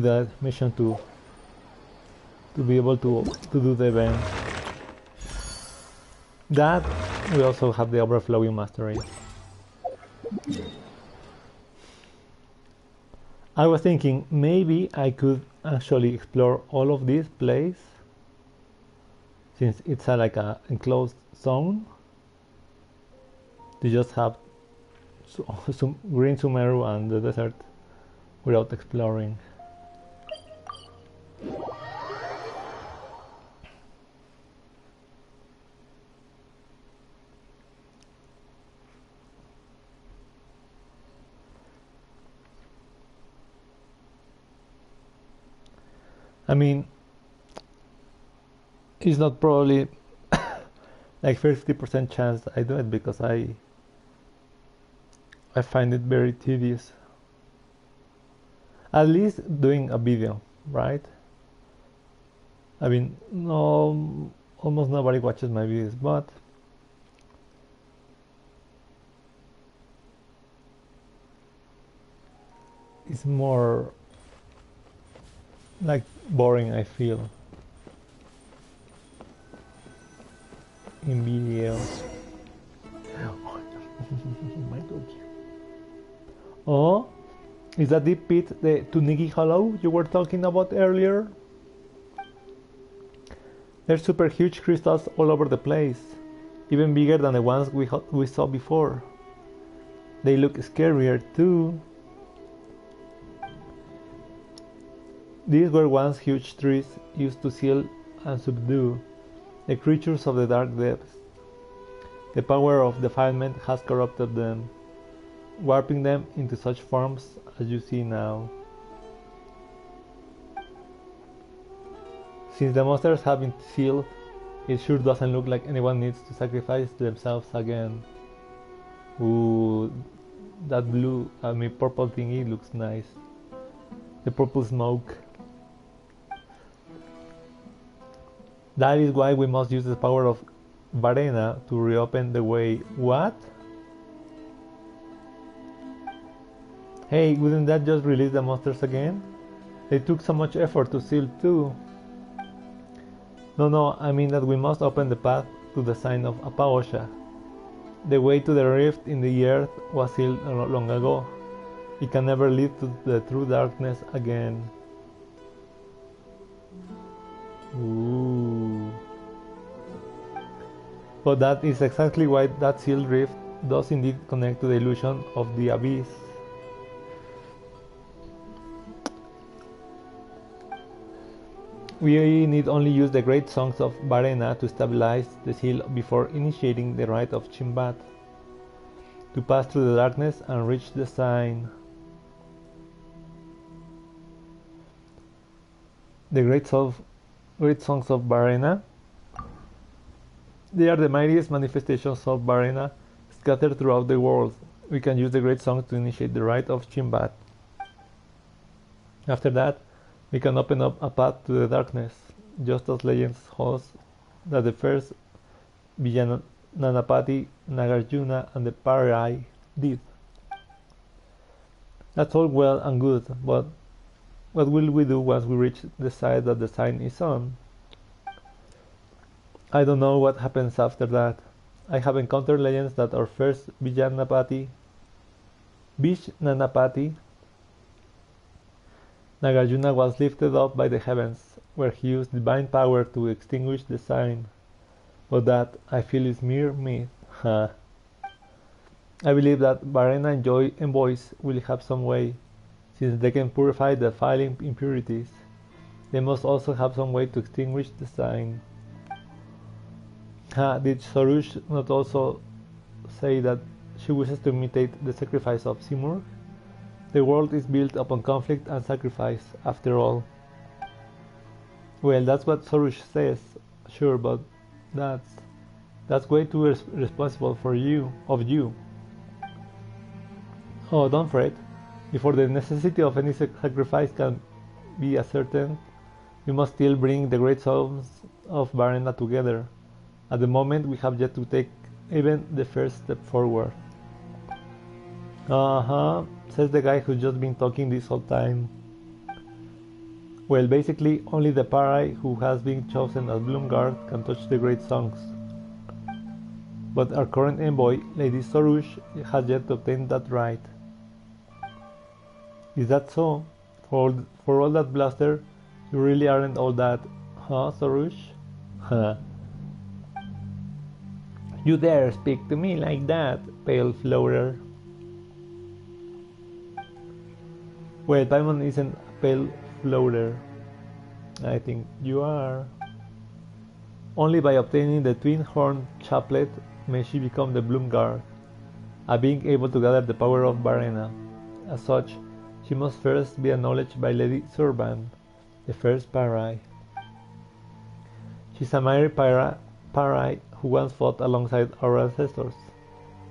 that mission to be able to do the event. That we also have the overflowing mastery. I was thinking maybe I could actually explore all of this place since it's like a enclosed zone to just have some green Sumeru and the desert without exploring. I mean, it's not probably like 50% chance I do it because I find it very tedious. At least doing a video, right? I mean, no, almost nobody watches my videos, but it's more like boring, I feel, in videos. Oh, is that deep pit the Tunigi Hollow you were talking about earlier? There's super huge crystals all over the place, even bigger than the ones we saw before. They look scarier too. These were once huge trees used to seal and subdue the creatures of the dark depths. The power of defilement has corrupted them, warping them into such forms as you see now. Since the monsters have been sealed, it sure doesn't look like anyone needs to sacrifice themselves again. Ooh, that purple thingy looks nice. The purple smoke. That is why we must use the power of Varena to reopen the way. What? Hey, wouldn't that just release the monsters again? They took so much effort to seal too. No, I mean that we must open the path to the sign of Apaosha. The way to the rift in the earth was sealed long ago. It can never lead to the true darkness again. Ooh. But that is exactly why that sealed rift does indeed connect to the illusion of the abyss. We need only use the great songs of Varena to stabilize the seal before initiating the rite of Chimbat, to pass through the darkness and reach the sign. The great songs of Varena. They are the mightiest manifestations of Varena scattered throughout the world. We can use the great songs to initiate the rite of Chimbat. After that, we can open up a path to the darkness, just as legends host that the first Vijayanapati, Nagarjuna, and the Parai did. That's all well and good, but what will we do once we reach the side that the sign is on? I don't know what happens after that. I have encountered legends that our first Vijayanapati, Nagarjuna was lifted up by the heavens, where he used divine power to extinguish the sign. But that, I feel, is mere myth. I believe that Varena envoys will have some way, since they can purify the defiling impurities. They must also have some way to extinguish the sign. Did Sorush not also say that she wishes to imitate the sacrifice of Simurgh? The world is built upon conflict and sacrifice, after all. Well, that's what Sorush says, sure, but that's way too responsible of you. Oh, don't fret. Before the necessity of any sacrifice can be ascertained, we must still bring the great souls of Varena together. At the moment, we have yet to take even the first step forward. Says the guy who's just been talking this whole time. Well, basically, only the Parai who has been chosen as Bloomguard can touch the great songs. But our current envoy, Lady Sorush, has yet to obtain that right. Is that so? For all that bluster, you really aren't all that, huh, Sorush? You dare speak to me like that, pale floater. Well, Paimon isn't a pale floater. I think you are. Only by obtaining the twin horn chaplet may she become the Bloomguard, a being able to gather the power of Varena. As such, she must first be acknowledged by Lady Surban, the first Parai. She's a mighty Parai who once fought alongside our ancestors.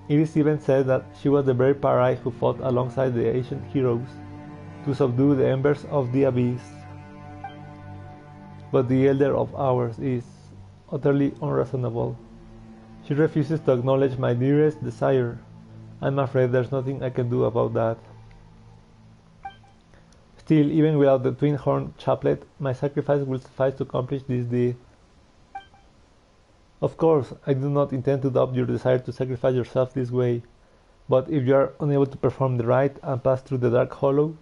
It is even said that she was the very Parai who fought alongside the ancient heroes to subdue the embers of the abyss. But the elder of ours is utterly unreasonable. She refuses to acknowledge my dearest desire. I'm afraid there's nothing I can do about that. Still, even without the twin horn chaplet, my sacrifice will suffice to accomplish this deed. Of course, I do not intend to doubt your desire to sacrifice yourself this way, but if you are unable to perform the rite and pass through the dark hollow,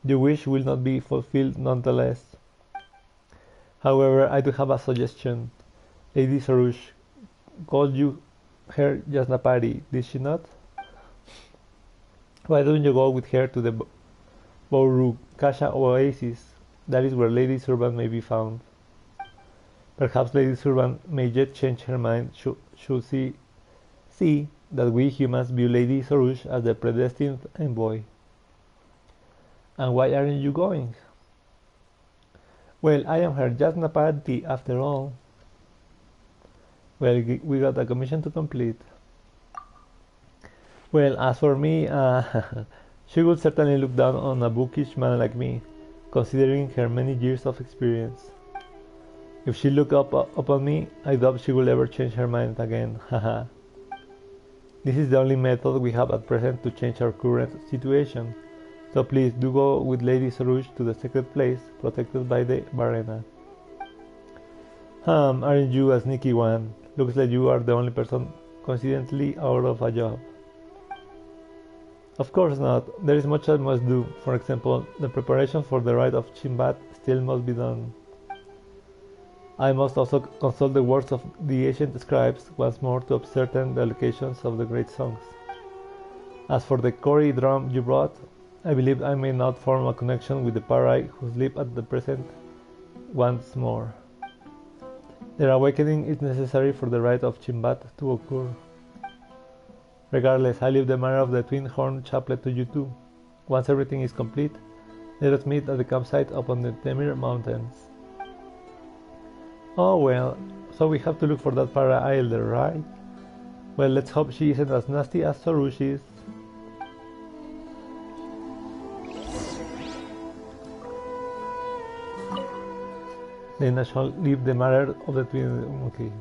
your wish will not be fulfilled nonetheless. However, I do have a suggestion. Lady Sorush called you her Jasnapari, did she not? Why don't you go with her to the Bourukasha oasis? That is where Lady Surban may be found. Perhaps Lady Surban may yet change her mind should she see that we humans view Lady Sorush as the predestined envoy. And why aren't you going? Well, I am her Jasnapati after all. Well, we got a commission to complete. Well, as for me, she would certainly look down on a bookish man like me, considering her many years of experience. If she looked upon me, I doubt she will ever change her mind again, haha. This is the only method we have at present to change our current situation, so please do go with Lady Sorush to the sacred place protected by the Varena. Aren't you a sneaky one? Looks like you are the only person coincidentally out of a job. Of course not. There is much I must do. For example, the preparation for the rite of Chimbat still must be done. I must also consult the words of the ancient scribes once more to ascertain the locations of the great songs. As for the Kori drum you brought, I believe I may not form a connection with the Parai who sleep at the present once more. Their awakening is necessary for the rite of Chimbat to occur. Regardless, I leave the matter of the twin horn chaplet to you two. Once everything is complete, let us meet at the campsite upon the Temir Mountains. Oh well, so we have to look for that Para Elder, right? Well, let's hope she isn't as nasty as Sorush is. Then I shall leave the matter of the twin... Okay.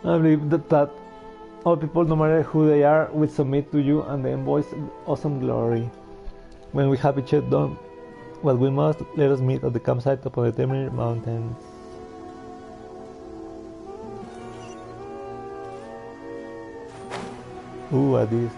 I believe that all people, no matter who they are, will submit to you and the envoy's awesome glory. When we have it done what we must, let us meet at the campsite upon the Temir Mountains. Ooh, a disc.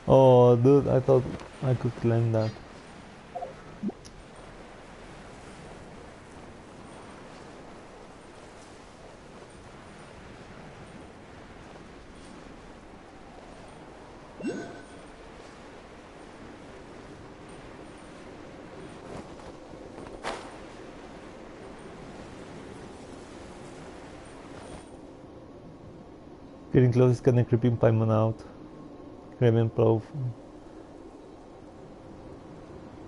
Oh, dude, I thought I could climb that. Getting close is kinda creeping Paimon out. Raven Prof.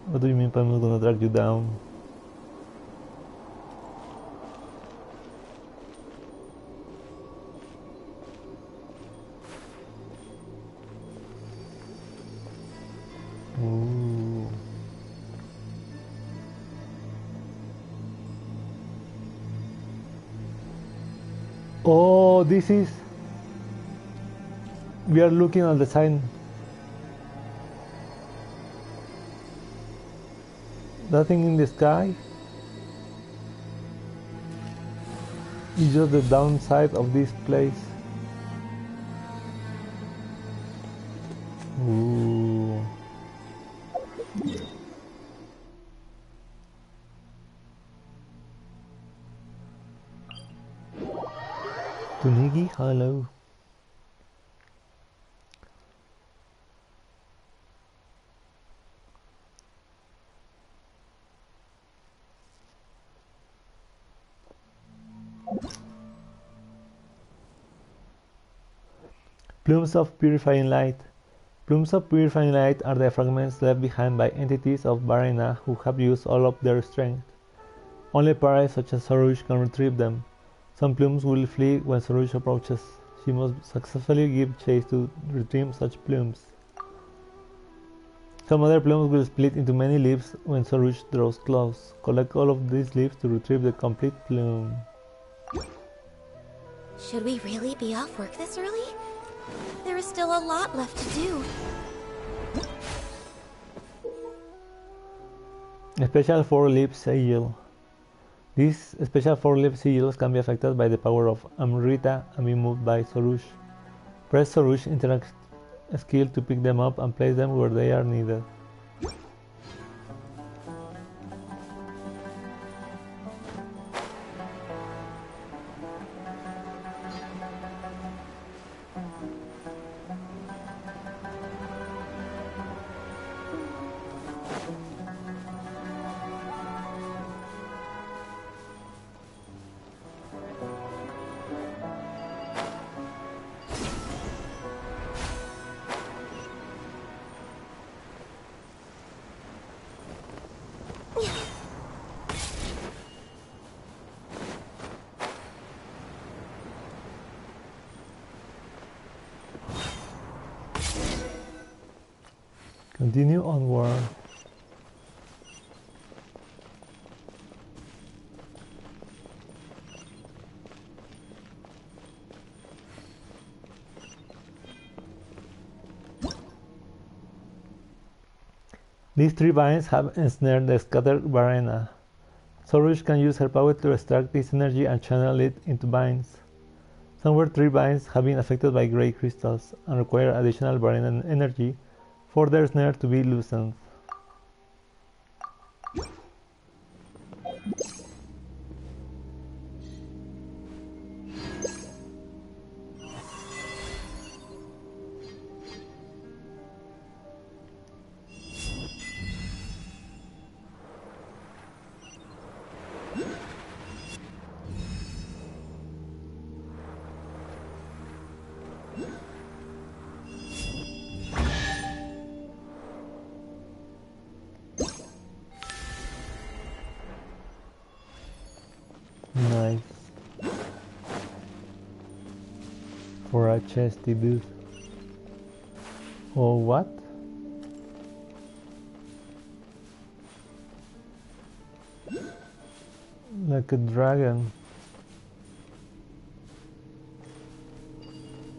What do you mean Paimon's gonna drag you down? Oh, this is... We are looking at the sign. That thing in the sky is just the downside of this place. Ooh. Tunigi, hello. Plumes of purifying light. Plumes of purifying light are the fragments left behind by entities of Varena who have used all of their strength. Only Parai such as Sorush can retrieve them. Some plumes will flee when Sorush approaches. She must successfully give chase to retrieve such plumes. Some other plumes will split into many leaves when Sorush draws close. Collect all of these leaves to retrieve the complete plume. Should we really be off work this early? There is still a lot left to do. A special 4-leaf sigil. These special 4-leaf sigils can be affected by the power of Amrita and be moved by Sorush. Press Sorush interact skill to pick them up and place them where they are needed. Continue onward. These 3 vines have ensnared the scattered Varena. Sorush can use her power to extract this energy and channel it into vines. Some were 3 vines have been affected by grey crystals and require additional Varena energy for their snare to be loosened. Nice. For a chesty booth. Oh, what? Like a dragon.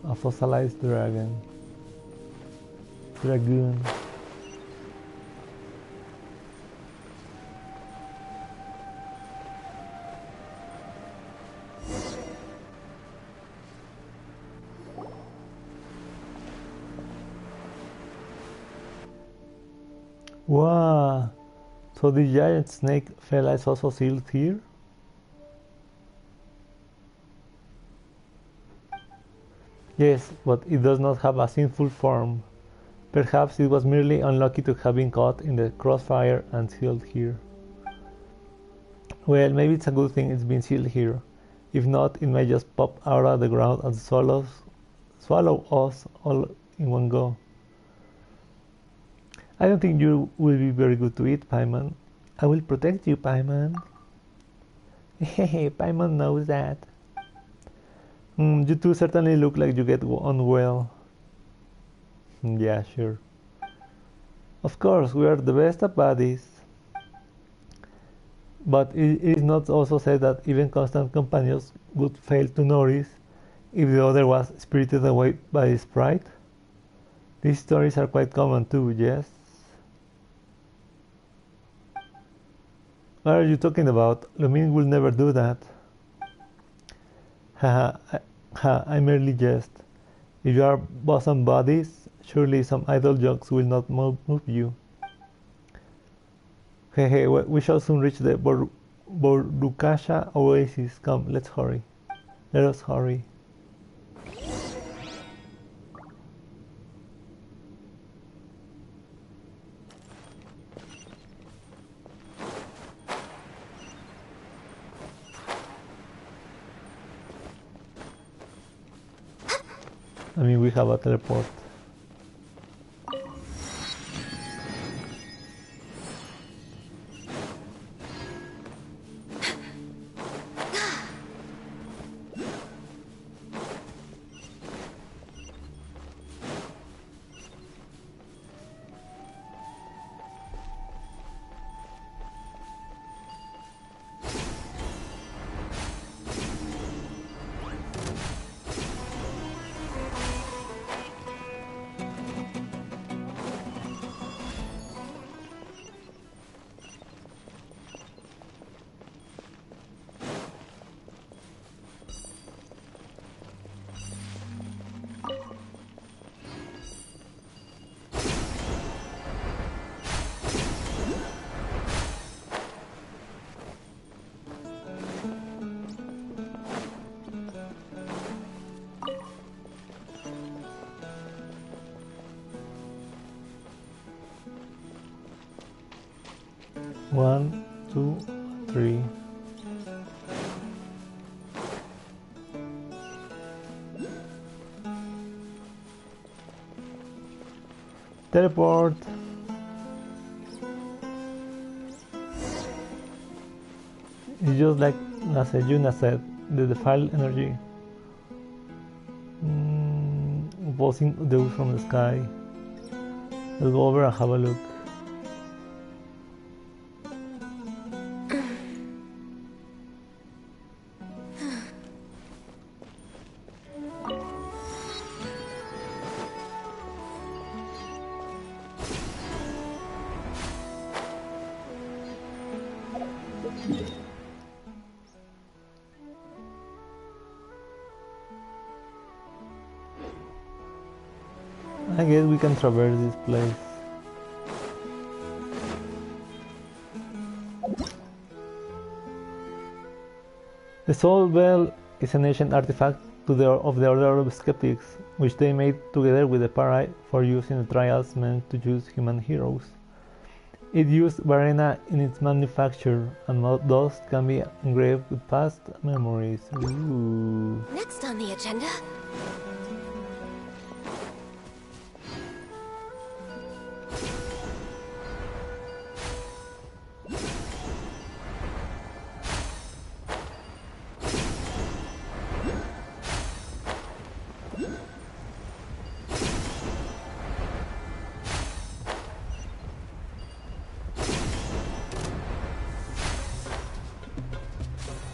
A fossilized dragon. Dragoon. Wow! So the giant snake fella is also sealed here? Yes, but it does not have a sinful form. Perhaps it was merely unlucky to have been caught in the crossfire and sealed here. Well, maybe it's a good thing it's been sealed here. If not, it may just pop out of the ground and swallow us all in one go. I don't think you will be very good to eat, Paimon. I will protect you, Paimon. Hehe, Paimon knows that. You two certainly look like you get on well. Yeah, sure. Of course, we are the best of buddies. But it is not also said that even constant companions would fail to notice if the other was spirited away by a sprite? These stories are quite common too, yes? What are you talking about? Lumin will never do that. I merely jest. If you are bosom buddies, surely some idle jokes will not move you. Hey, we shall soon reach the Bordukasha oasis. Come, let's hurry. Let us hurry. I mean, we have a teleport. One, two, three. Teleport. It's just like Yuna said, the defiled energy pulsing dew from the sky. Let's go over and have a look. I guess we can traverse this place. The Soul Bell is an ancient artifact of the Order of Skeptics, which they made together with the Parai for use in the trials meant to choose human heroes. It used Varena in its manufacture, and thus can be engraved with past memories. Ooh. Next on the agenda.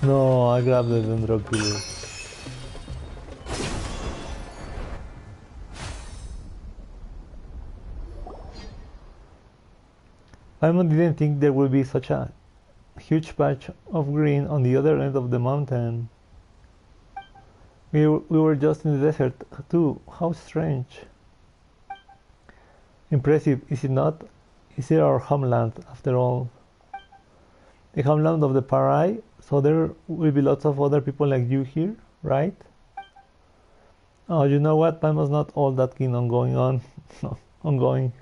No, I grabbed the Dendroculus. Paimon didn't think there would be such a huge patch of green on the other end of the mountain. We were just in the desert too. How strange. Impressive, is it not? Is it our homeland, after all? The homeland of the Parai, so there will be lots of other people like you here, right? Oh, you know what? Paimon's not all that keen on going on. Ongoing.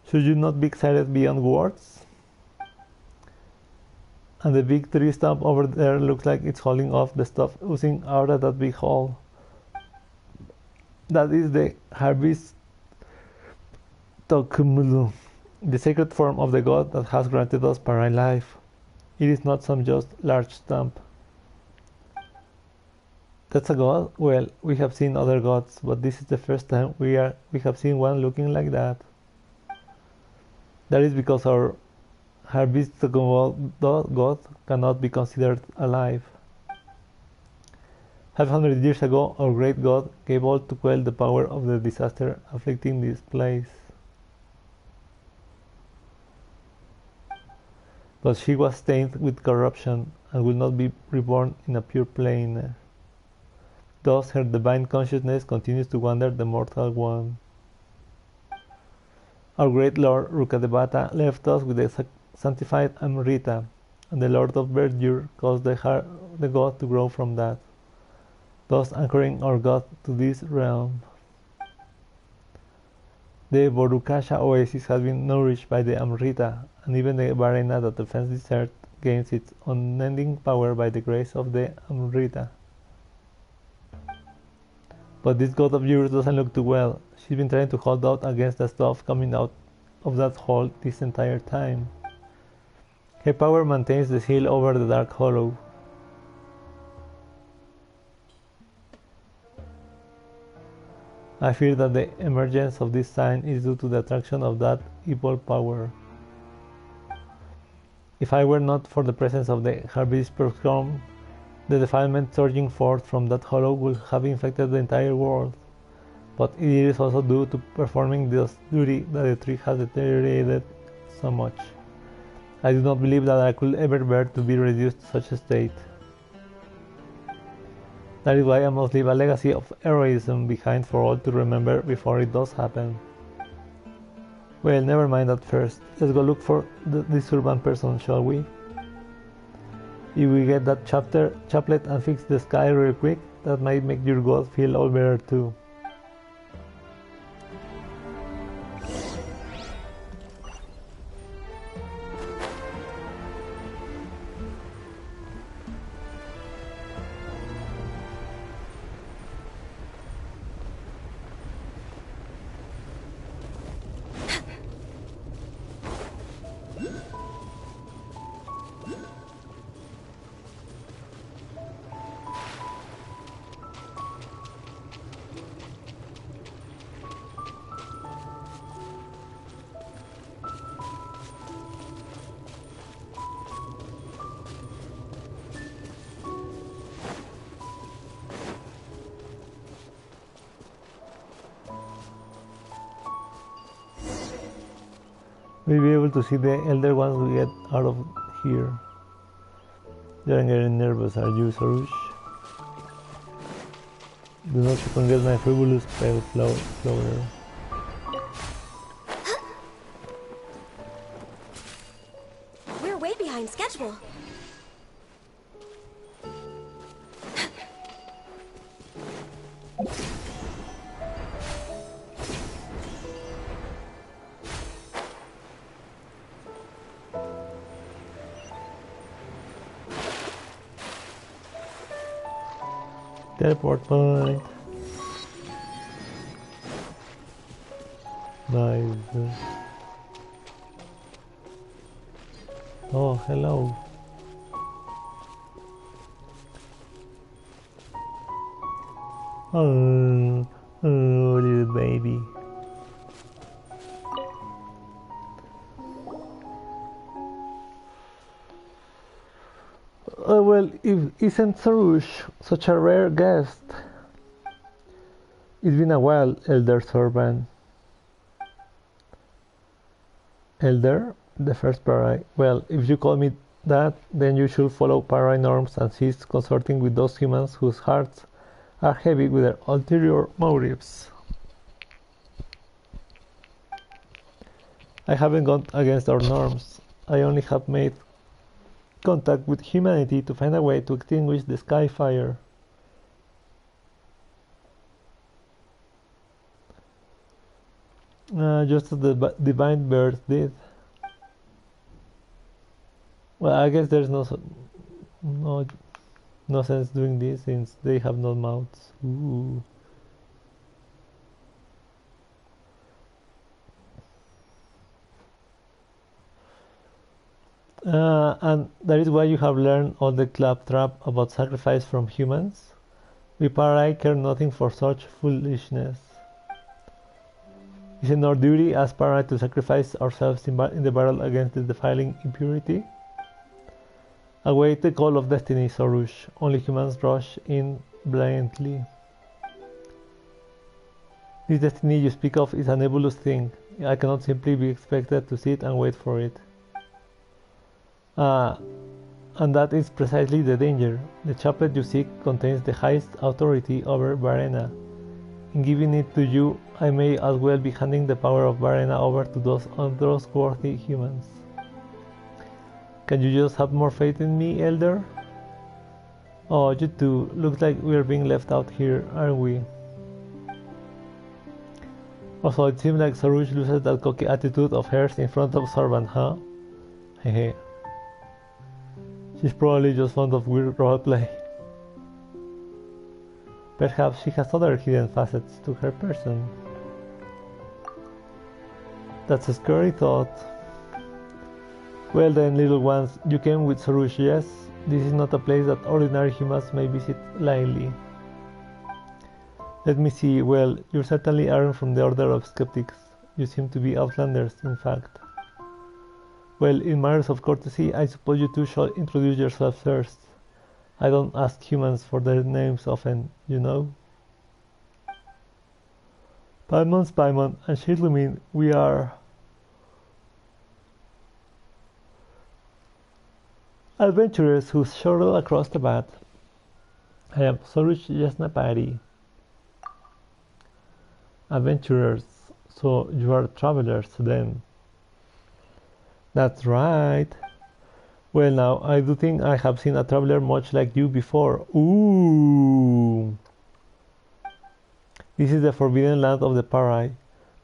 Should you not be excited beyond words? And the big tree stump over there looks like it's holding off the stuff oozing out of that big hole. That is the Harvest Tokumulu, the sacred form of the god that has granted us Parai life. It is not some just large stump. That's a god? Well, we have seen other gods, but this is the first time we have seen one looking like that. That is because our Her beast god cannot be considered alive. 500 years ago, our great god gave all to quell the power of the disaster afflicting this place. But she was stained with corruption and will not be reborn in a pure plane. Thus her divine consciousness continues to wander the mortal one. Our great Lord Rukkhadevata left us with the sanctified Amrita, and the Lord of Verdure caused the god to grow from that, thus anchoring our god to this realm. The Borukasha oasis has been nourished by the Amrita, and even the Varena that defends this earth gains its unending power by the grace of the Amrita. But this god of yours doesn't look too well. She's been trying to hold out against the stuff coming out of that hole this entire time. Her power maintains the seal over the dark hollow. I fear that the emergence of this sign is due to the attraction of that evil power. If I were not for the presence of the Harvest Proscom, the defilement surging forth from that hollow would have infected the entire world. But it is also due to performing this duty that the tree has deteriorated so much. I do not believe that I could ever bear to be reduced to such a state. That is why I must leave a legacy of heroism behind for all to remember before it does happen. Well, never mind that first. Let's go look for this urban person, shall we? If we get that chaplet and fix the sky real quick, that might make your god feel all better too. We'll be able to see the elder ones we get out of here. You're getting nervous, are you, Sarush? Do not forget my frivolous pale flower. We're way behind schedule. Teleport point. Nice. Oh, hello. Oh, little baby. Well, isn't Sarush such a rare guest? It's been a while, Elder Sorban. Elder? The first Parai. Well, if you call me that, then you should follow Parai norms and cease consorting with those humans whose hearts are heavy with their ulterior motives. I haven't gone against our norms. I only have made contact with humanity to find a way to extinguish the sky fire. Just as the divine birds did. Well, I guess there's no sense doing this since they have no mouths. Ooh. And that is why you have learned all the claptrap about sacrifice from humans. We Parai care nothing for such foolishness. Is it our duty as Para to sacrifice ourselves in the battle against the defiling impurity? Await the call of destiny, Sorush. Only humans rush in blindly. This destiny you speak of is a nebulous thing. I cannot simply be expected to sit and wait for it. And that is precisely the danger. The chaplet you seek contains the highest authority over Varena. In giving it to you, I may as well be handing the power of Varena over to those untrustworthy humans. Can you just have more faith in me, Elder? Oh, you two. Looks like we're being left out here, aren't we? Also, it seems like Sarush loses that cocky attitude of hers in front of Sorban, huh? Hehe. She's probably just fond of weird roleplay. Perhaps she has other hidden facets to her person. That's a scary thought. Well then, little ones, you came with Sarush, yes? This is not a place that ordinary humans may visit lightly. Let me see, well, you certainly aren't from the order of skeptics. You seem to be outlanders, in fact. Well, in matters of courtesy, I suppose you two shall introduce yourselves first. I don't ask humans for their names often, you know. Paimon's Paimon, and Shirlumin, we are adventurers who shuttle across the bat. I am Sorush Yasnapari. Adventurers, so you are travelers then. That's right. Well now, I do think I have seen a traveler much like you before. Ooh! This is the forbidden land of the Parai,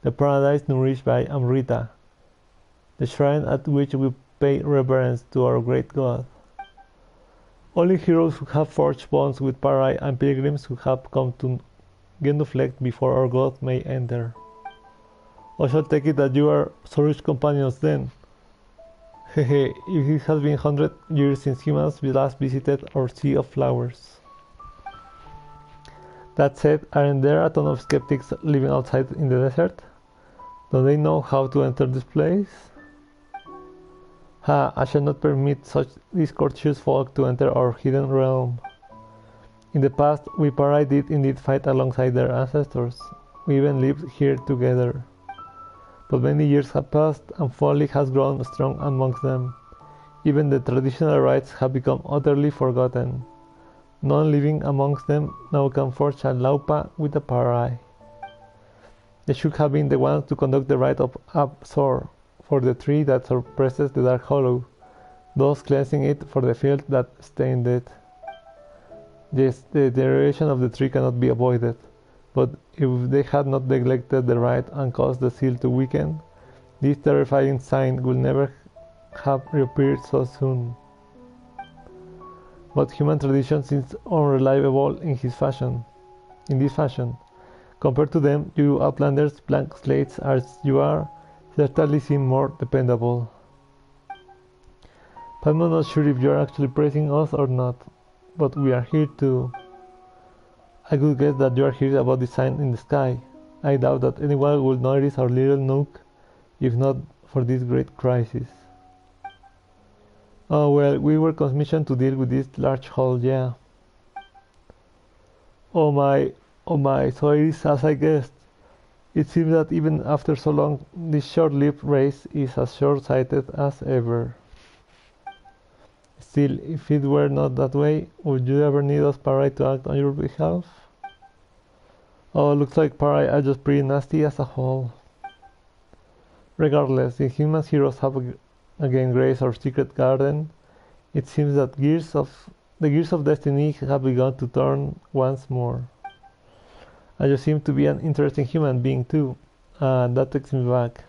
the paradise nourished by Amrita, the shrine at which we pay reverence to our great god. Only heroes who have forged bonds with Parai and pilgrims who have come to genuflect before our god may enter. I shall take it that you are Sorush companions then. Hehe, if it has been 100 years since humans last visited our Sea of Flowers. That said, aren't there a ton of skeptics living outside in the desert? Do they know how to enter this place? Ha, I shall not permit such discourteous folk to enter our hidden realm. In the past, we Parai did indeed fight alongside their ancestors. We even lived here together. But many years have passed and folly has grown strong amongst them. Even the traditional rites have become utterly forgotten. None living amongst them now can forge a laupa with a Parai. They should have been the ones to conduct the rite of Absor for the tree that suppresses the dark hollow, thus cleansing it for the filth that stained it. Yes, the deterioration of the tree cannot be avoided. But if they had not neglected the rite and caused the seal to weaken, this terrifying sign would never have reappeared so soon. But human tradition seems unreliable in this fashion. Compared to them, you outlanders, blank slates as you are, certainly seem more dependable. I'm not sure if you are actually praising us or not, but we are here to... I could guess that you are here about the sign in the sky. I doubt that anyone will notice our little nook, if not for this great crisis. Oh well, we were commissioned to deal with this large hole, yeah. Oh my, so it is as I guessed. It seems that even after so long, this short-lived race is as short-sighted as ever. Still, if it were not that way, would you ever need us Parai to act on your behalf? Oh, looks like Parai are just pretty nasty as a whole. Regardless, the human heroes have again graced our secret garden. It seems that the gears of destiny have begun to turn once more. And you seem to be an interesting human being too, and that takes me back.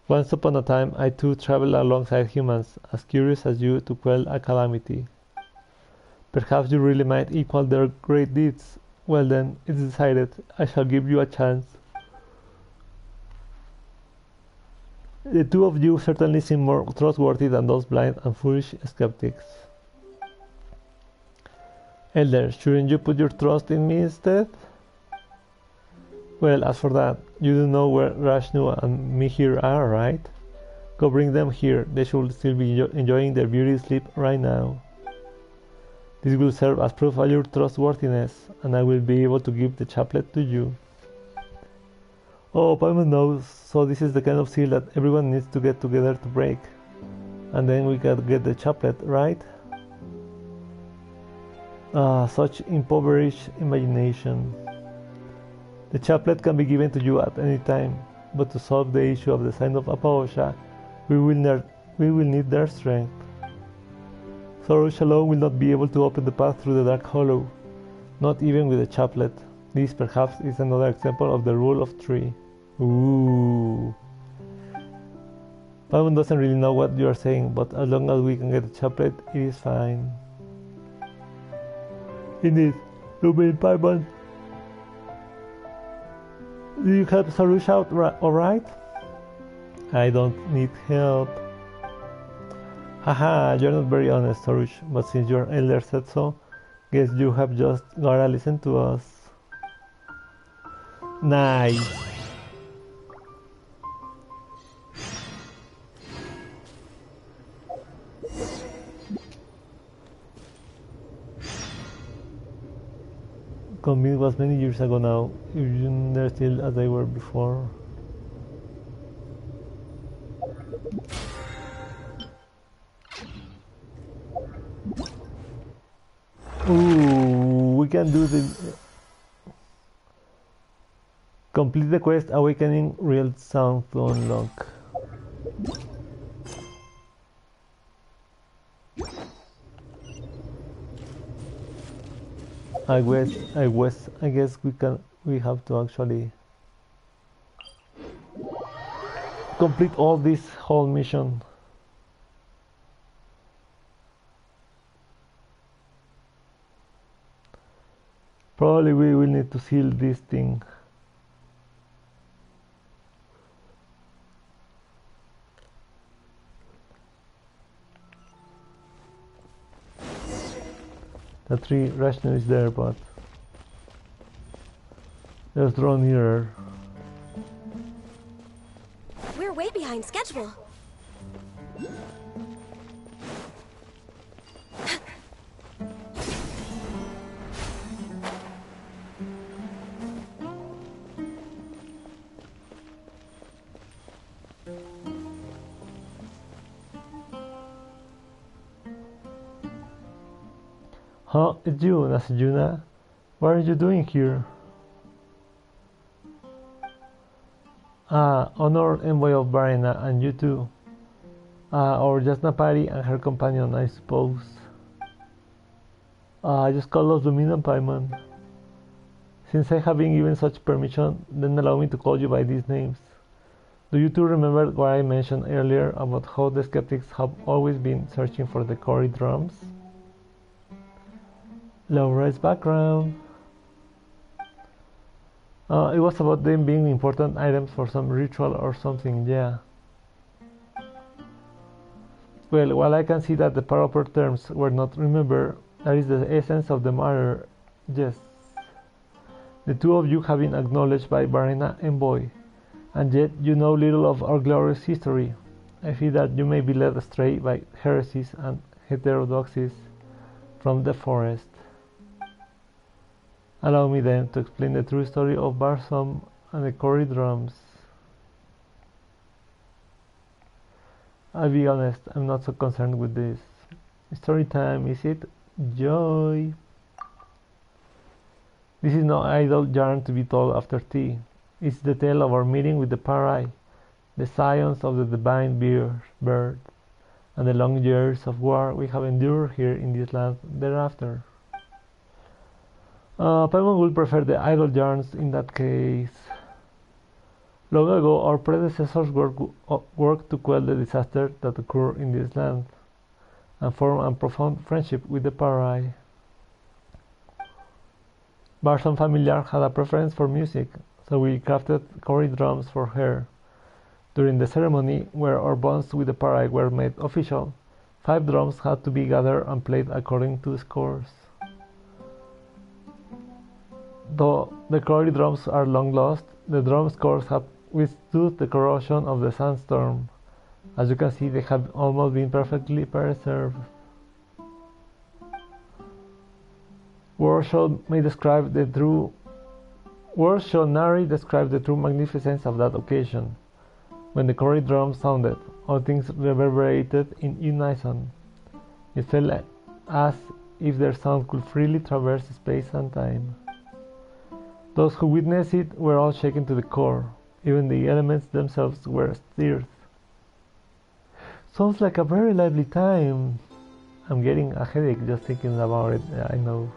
Once upon a time, I too traveled alongside humans, as curious as you to quell a calamity. Perhaps you really might equal their great deeds. Well then, it's decided. I shall give you a chance. The two of you certainly seem more trustworthy than those blind and foolish skeptics. Elder, shouldn't you put your trust in me instead? Well, as for that, You do know where Rashnu and Mihir are, right? Go bring them here. They should still be enjoying their beauty sleep right now. This will serve as proof of your trustworthiness, and I will be able to give the chaplet to you. Oh, Paimon knows, so this is the kind of seal that everyone needs to get together to break. And then we can get the chaplet, right? Such impoverished imagination. The chaplet can be given to you at any time, but to solve the issue of the sign of Apaosha, we will need their strength. Sorush alone will not be able to open the path through the Dark Hollow, not even with a chaplet. This perhaps is another example of the rule of three. Ooh. Paimon doesn't really know what you are saying, but as long as we can get a chaplet, it is fine. Indeed, you mean Paimon? Do you help Sorush out alright? I don't need help. Haha, you're not very honest, Sorush, but since your elder said so, guess you have just gotta listen to us. Nice. Convent was many years ago now, if they're still as they were before. Ooh, we can do the complete the quest Awakening Real Sound to unlock. I guess we have to actually complete all this whole mission. Probably we will need to seal this thing. The tree Rashnu is there, but let's draw nearer. We're way behind schedule. Huh? It's you, Nasajuna. What are you doing here? Honored envoy of Varena, and you too. Or just Napari and her companion, I suppose. Just call us Lumina Paimon. Since I have been given such permission, then allow me to call you by these names. Do you two remember what I mentioned earlier about how the skeptics have always been searching for the Cory drums? Laura's background. It was about them being important items for some ritual or something, yeah. Well, while I can see that the proper terms were not remembered, that is the essence of the matter, yes. The two of you have been acknowledged by Varena Envoy, and yet you know little of our glorious history. I fear that you may be led astray by heresies and heterodoxies from the forest. Allow me then to explain the true story of Barsom and the Cory drums. I'll be honest, I'm not so concerned with this. Story time, is it? Joy! This is no idle yarn to be told after tea. It's the tale of our meeting with the Parai, the scions of the divine bird, and the long years of war we have endured here in this land thereafter. Paimon will prefer the idle yarns in that case. Long ago, our predecessors worked to quell the disaster that occurred in this land, and form a profound friendship with the Parai. Barson Familiar had a preference for music, so we crafted Cory drums for her. During the ceremony, where our bonds with the Parai were made official, 5 drums had to be gathered and played according to scores. Though the quarry drums are long lost, the drum scores have withstood the corrosion of the sandstorm. As you can see, they have almost been perfectly preserved. Words shall narrate describe the true magnificence of that occasion. When the quarry drums sounded, all things reverberated in unison. It felt as if their sound could freely traverse space and time. Those who witnessed it were all shaken to the core. Even the elements themselves were stirred. Sounds like a very lively time. I'm getting a headache just thinking about it, I know.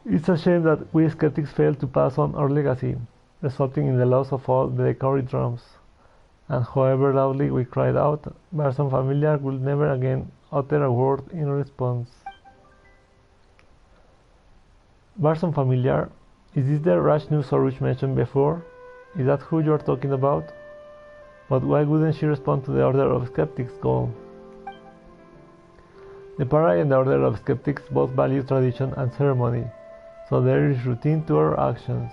It's a shame that we skeptics failed to pass on our legacy, resulting in the loss of all the quarry drums. And however loudly we cried out, Barson Familiar would never again utter a word in response. Barson Familiar? Is this the rash new Sorush mentioned before? Is that who you are talking about? But why wouldn't she respond to the Order of Skeptics call? The Para and the Order of Skeptics both value tradition and ceremony, so there is routine to our actions.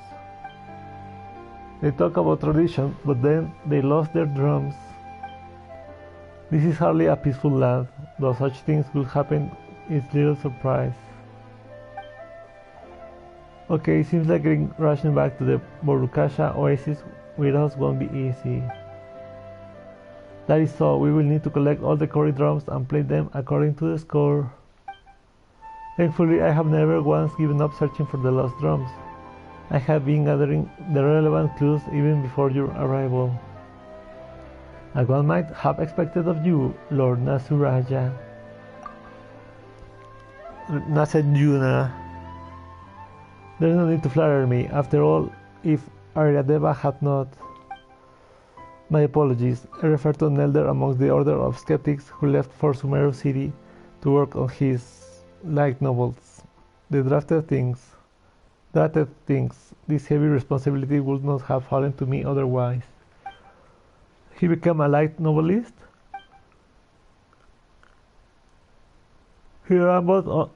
They talk about tradition, but then they lost their drums. This is hardly a peaceful land, though such things could happen is little surprise. Okay, seems like rushing back to the Borukasha oasis with us won't be easy. That is so, we will need to collect all the quarry drums and play them according to the score. Thankfully, I have never once given up searching for the lost drums. I have been gathering the relevant clues even before your arrival. As one might have expected of you, Lord Nasuraja. Nasajuna. There's no need to flatter me. After all, if Aryadeva had not... My apologies. I refer to an elder amongst the Order of Skeptics who left for Sumeru City to work on his light novels. The drafted things. This heavy responsibility would not have fallen to me otherwise. He became a light novelist? He rambled on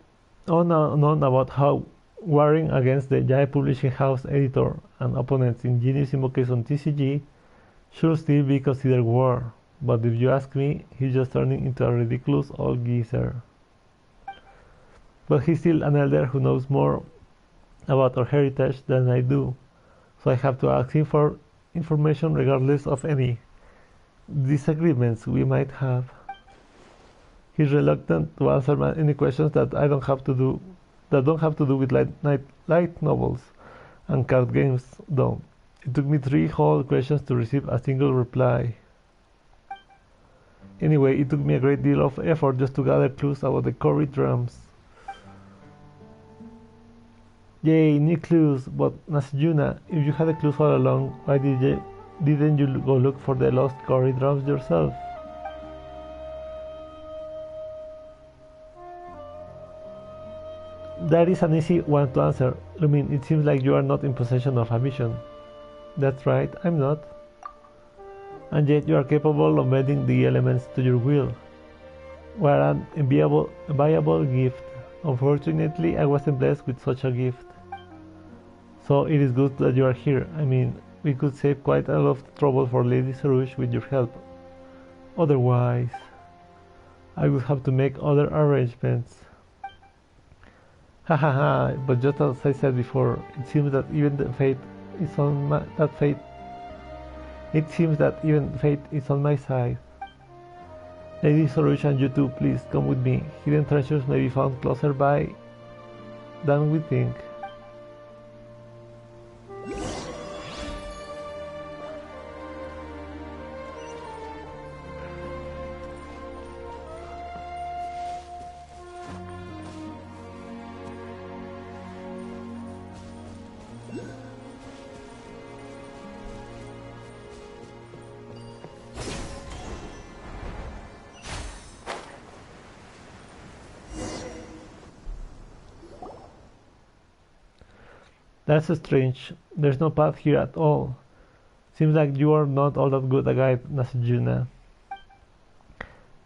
and on about how warring against the Jai Publishing House editor and opponents in Genius Invocation TCG should still be considered war, but if you ask me, he's just turning into a ridiculous old geezer. But he's still an elder who knows more about our heritage than I do, so I have to ask him for information regardless of any disagreements we might have. He's reluctant to answer any questions that don't have to do with light novels and card games, though. It took me 3 whole questions to receive a single reply. Anyway, it took me a great deal of effort just to gather clues about the quarry drums. Yay, new clues, but Nasjuna, if you had the clues all along, why didn't you go look for the lost quarry drums yourself? That is an easy one to answer. Lumin, it seems like you are not in possession of a vision. That's right, I'm not. And yet you are capable of bending the elements to your will. What an enviable gift. Unfortunately, I wasn't blessed with such a gift. So it is good that you are here. I mean, we could save quite a lot of trouble for Lady Sarush with your help. Otherwise, I would have to make other arrangements. Hahaha, but just as I said before, it seems that even fate is on my side. Lady Sarush and you too, please come with me. Hidden treasures may be found closer by than we think. That's strange. There's no path here at all. Seems like you are not all that good a guide, Nasjuna.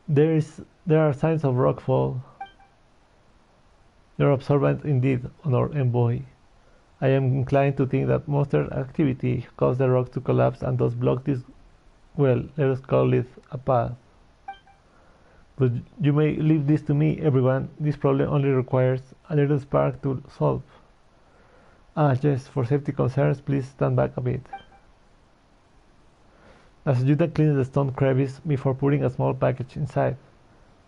There are signs of rockfall. You're observant indeed, Honor Envoy. I am inclined to think that monster activity caused the rock to collapse and thus block this, well, let us call it a path. But you may leave this to me, everyone. This problem only requires a little spark to solve. Ah, yes, for safety concerns, please stand back a bit. As Yuta cleans the stone crevice before putting a small package inside,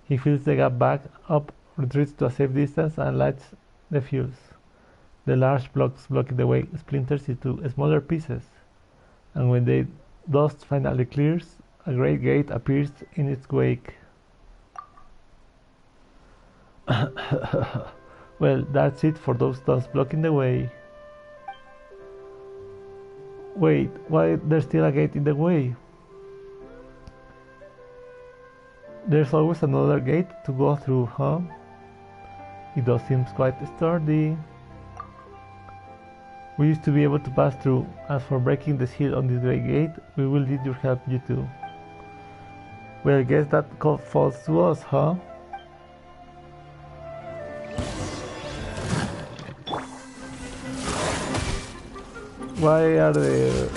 he fills the gap back up, retreats to a safe distance, and lights the fuse. The large blocks blocking the way splinters into smaller pieces, and when the dust finally clears, a great gate appears in its wake. Well, that's it for those dust blocking the way. Wait, why there's still a gate in the way? There's always another gate to go through, huh? It does seem quite sturdy. We used to be able to pass through. As for breaking the seal on this great gate, we will need your help, you two. Well, I guess that call falls to us, huh? Why are they...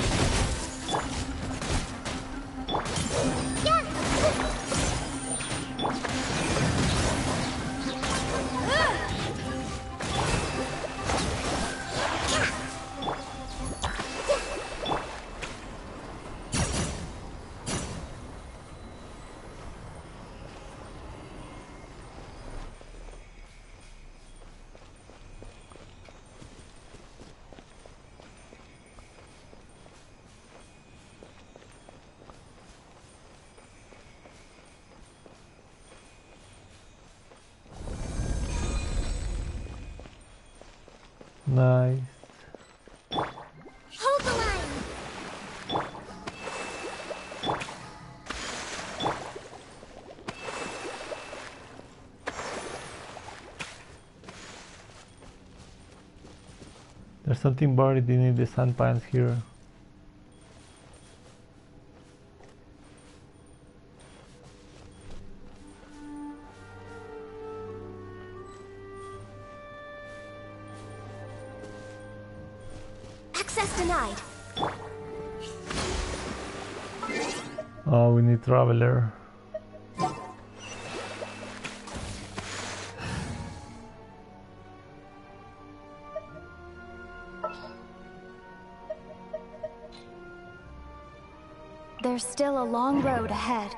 Nice. Hold the line! There's something buried beneath the sand piles here. Denied. Oh, we need Traveler. There's still a long road ahead.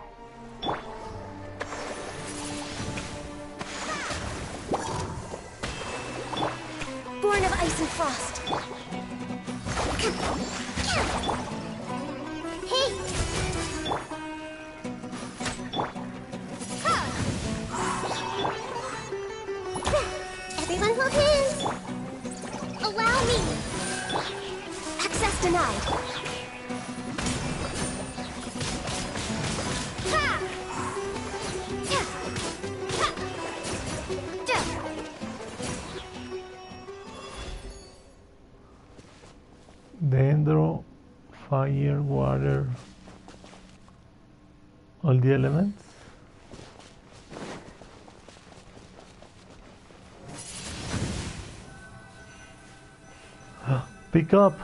Born of ice and frost. Hey! Everyone hold hands! Allow me! Access denied. Dendro, fire, water, all the elements. Pick up.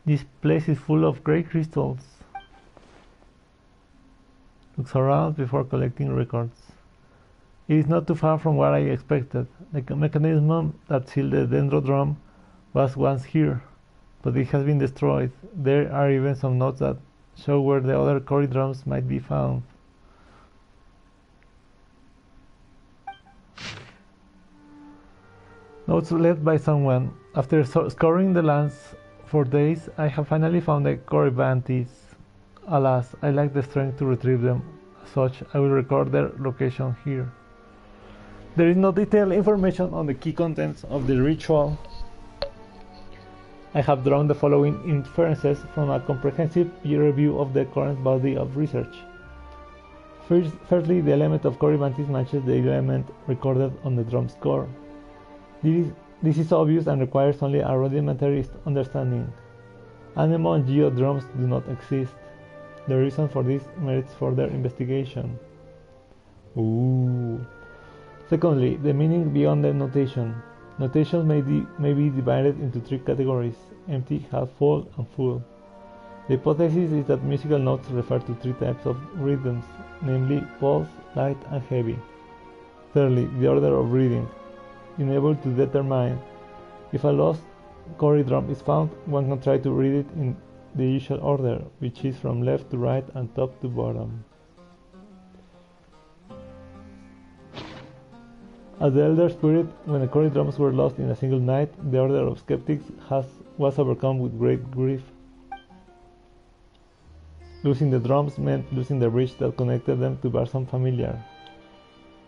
This place is full of great crystals. Looks around before collecting records. It is not too far from what I expected. The mechanism that sealed the Dendrodrome was once here, but it has been destroyed. There are even some notes that show where the other corridors might be found. Notes left by someone. After scouring the lands for days, I have finally found the Corybantes. Alas, I lack the strength to retrieve them. As such, I will record their location here. There is no detailed information on the key contents of the ritual. I have drawn the following inferences from a comprehensive peer review of the current body of research. Firstly, the element of Corybantes matches the element recorded on the drum score. This is obvious and requires only a rudimentary understanding. Anemo and Geo drums do not exist. The reason for this merits further investigation. Ooh. Secondly, the meaning beyond the notation. Notations may be divided into three categories: empty, half full, and full. The hypothesis is that musical notes refer to three types of rhythms, namely pulse, light, and heavy. Thirdly, the order of reading. In able to determine if a lost chord drum is found, one can try to read it in the usual order, which is from left to right and top to bottom. As the elders put it, when the chord drums were lost in a single night, the order of skeptics was overcome with great grief. Losing the drums meant losing the bridge that connected them to Barson familiar,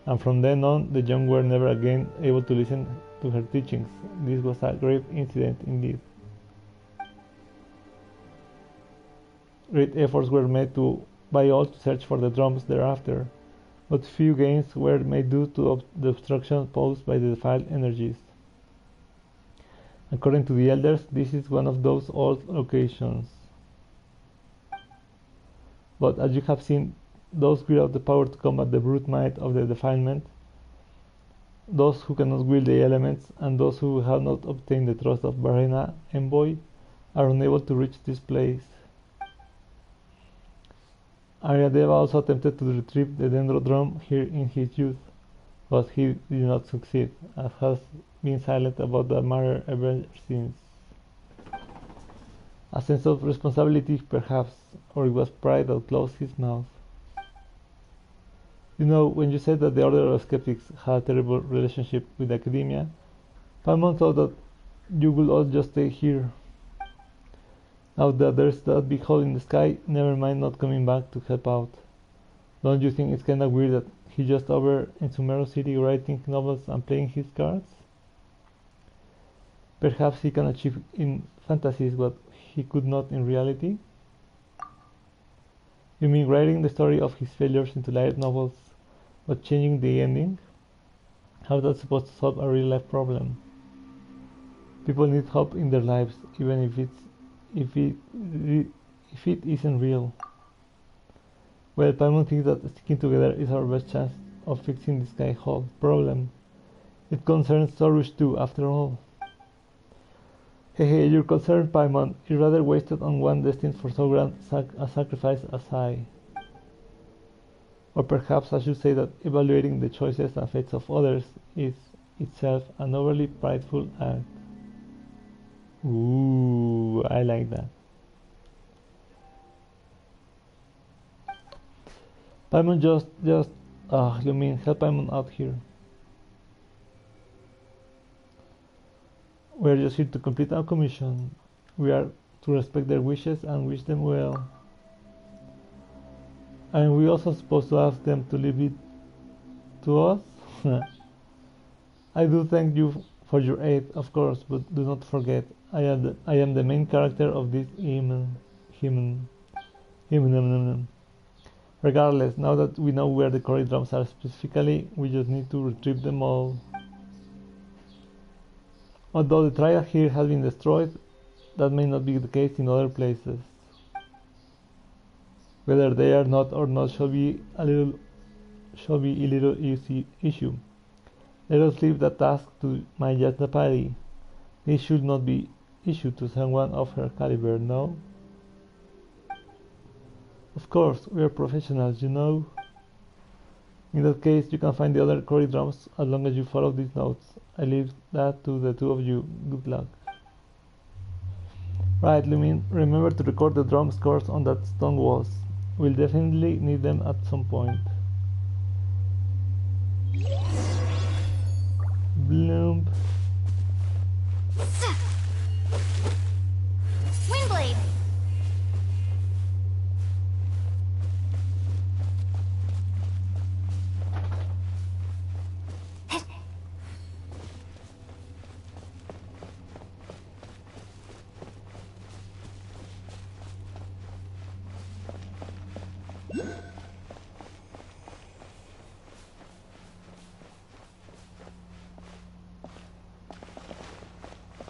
and from then on the young were never again able to listen to her teachings. This was a grave incident indeed. Great efforts were made by all to search for the drums thereafter, but few gains were made due to the obstruction posed by the defiled energies. According to the elders, this is one of those old locations. But as you have seen, those without the power to combat the brute might of the defilement, those who cannot wield the elements, and those who have not obtained the trust of Varena Envoy, are unable to reach this place. Aryadeva also attempted to retrieve the Dendrodrome here in his youth, but he did not succeed, and has been silent about the matter ever since. A sense of responsibility, perhaps, or it was pride that closed his mouth. You know, when you said that the Order of Skeptics had a terrible relationship with academia, Paimon thought that you would all just stay here. Now that there's that big hole in the sky, never mind not coming back to help out. Don't you think it's kinda weird that he's just over in Sumeru City writing novels and playing his cards? Perhaps he can achieve in fantasies what he could not in reality? You mean writing the story of his failures into light novels, but changing the ending? How's that supposed to solve a real-life problem? People need hope in their lives, even if it isn't real. Well, Paimon thinks that sticking together is our best chance of fixing this sky hole problem. It concerns Sorush too, after all. Hey, your concern, Paimon, is rather wasted on one destined for so grand a sacrifice as I. Or perhaps I should say that evaluating the choices and fates of others is itself an overly prideful act. Ooh, I like that. Paimon you mean help Paimon out here. We are just here to complete our commission. We are to respect their wishes and wish them well. And we also supposed to ask them to leave it to us? I do thank you for your aid, of course, but do not forget, I am the main character of this human. Regardless, now that we know where the Cory drums are specifically, we just need to retrieve them all. Although the trial here has been destroyed, that may not be the case in other places. Whether they are not or not shall be a little easy issue. Let us leave that task to my Yatapari. This should not be issued to someone of her caliber, no? Of course, we are professionals, you know. In that case, you can find the other Cory drums as long as you follow these notes. I leave that to the two of you. Good luck. Right, Lumin, remember to record the drum scores on that stone walls. We'll definitely need them at some point. Bloom. Windblade!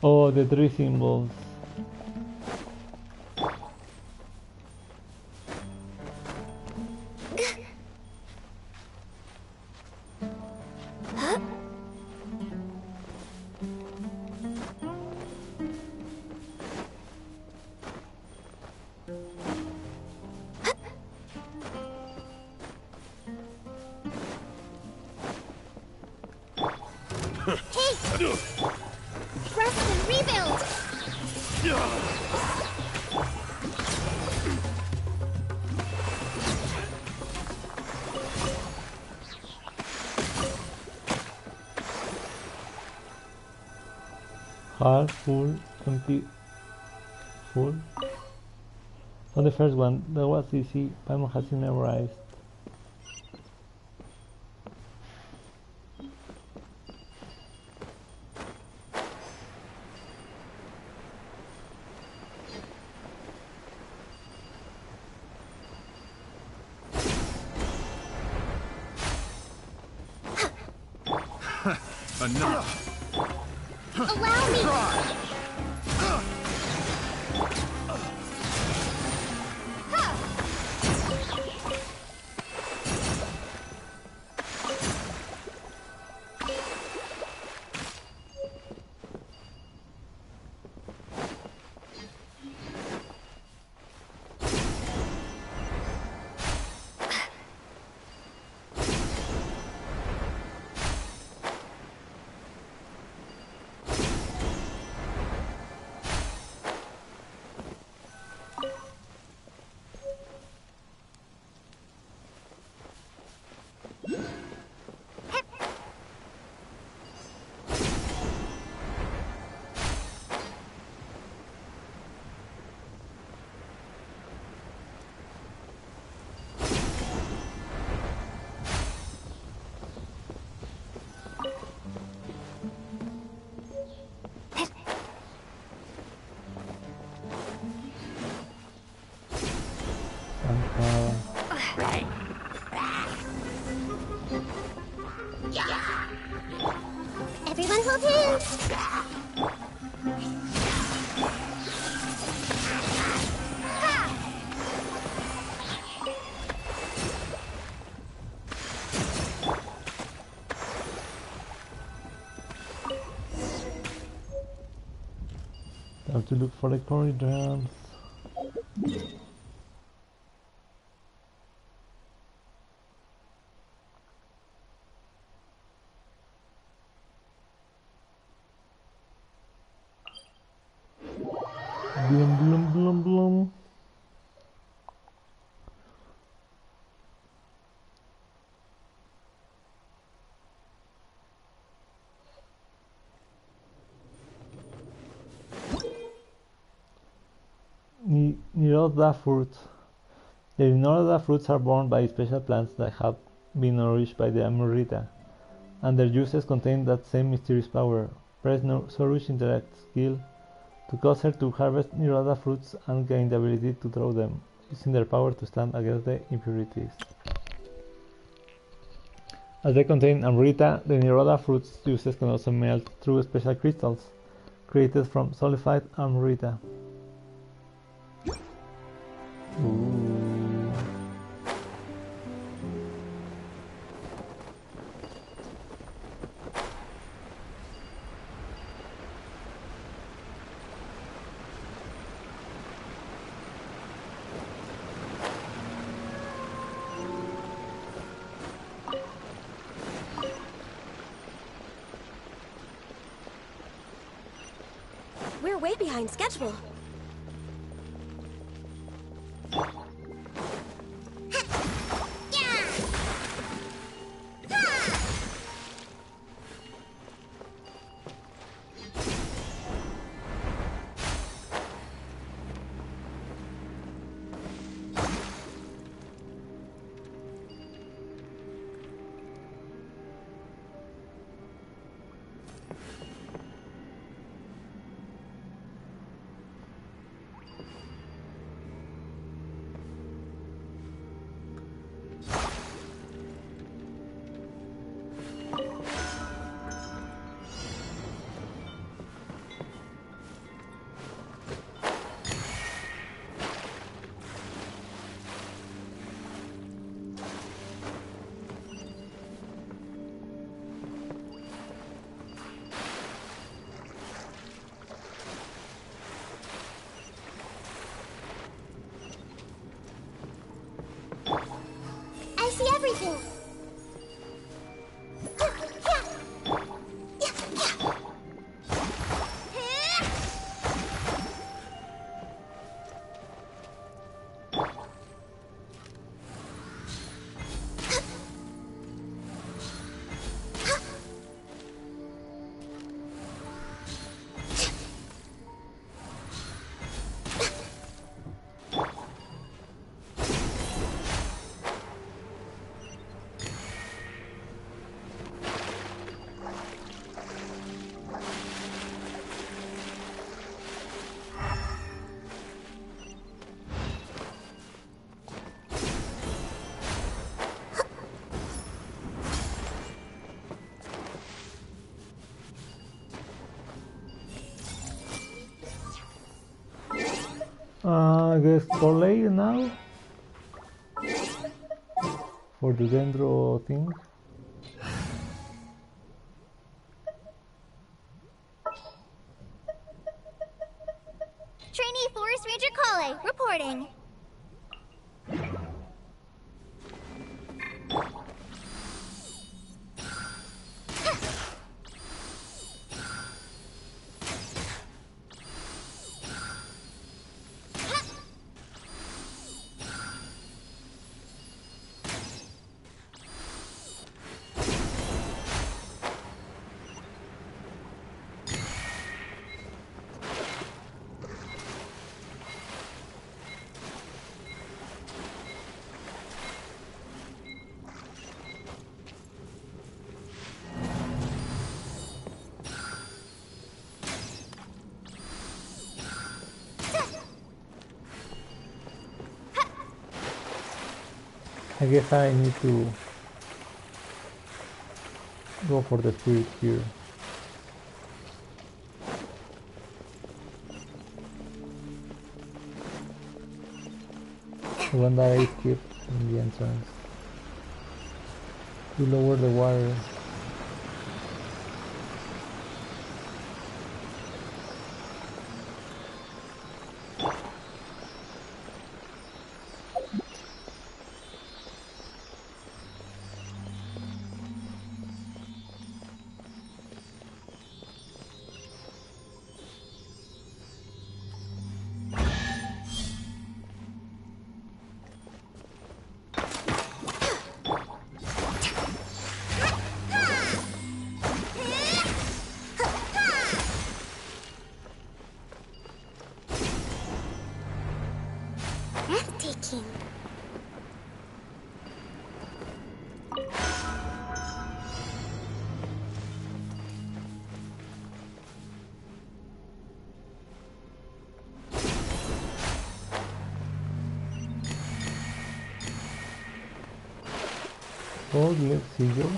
Oh, the three symbols. Hey! Rest and rebuild! Half, full, empty, full. On the first one, that was easy. Paimon has memorized. Enough! Allow me! Everyone hold hands! Time to look for the corridors. Blum blum blum blum. Niroda fruits. The Niroda fruits are borne by special plants that have been nourished by the Amrita, and their juices contain that same mysterious power. Press Soru's intellect skill to cause her to harvest Niroda fruits and gain the ability to throw them, using their power to stand against the impurities. As they contain Amrita, the Niroda fruits juices can also melt through special crystals created from solidified Amrita. Ooh. We're way behind schedule. I guess Corley now for the Dendro thing. Trainee Forest Ranger Kale, reporting. I guess I need to go for the spirit here. The one that I skipped in the entrance. To lower the water. Breathtaking. Oh, let's see you.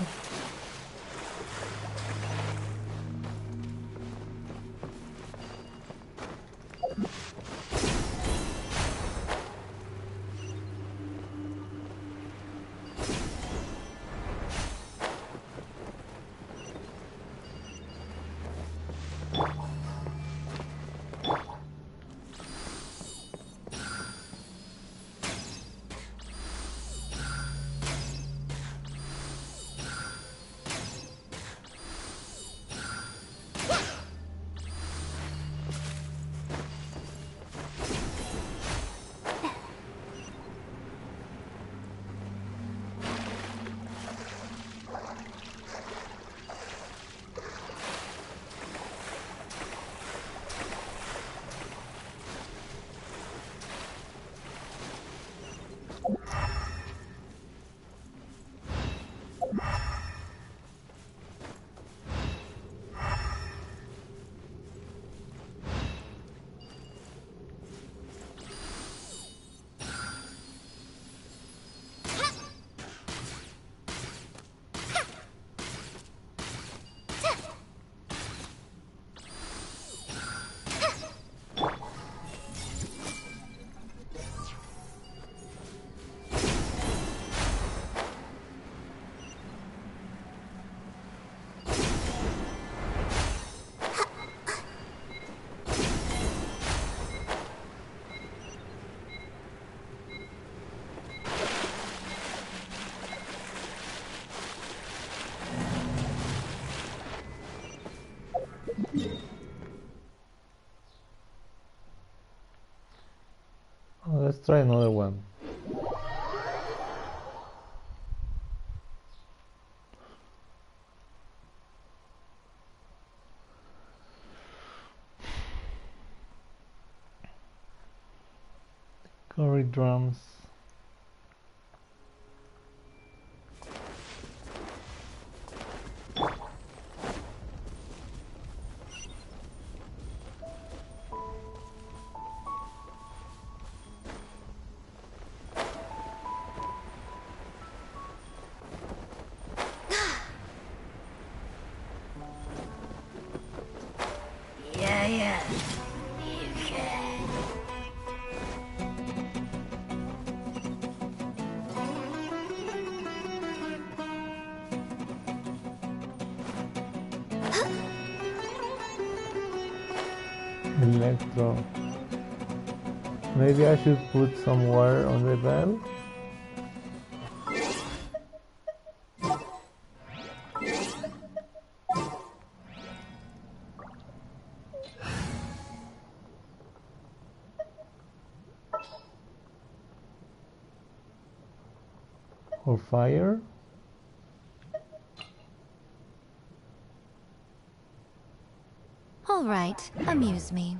Oh, let's try another one. Curry drums. Yeah, you can. Electro. Maybe I should put some water on the bell? Or fire? All right, amuse me.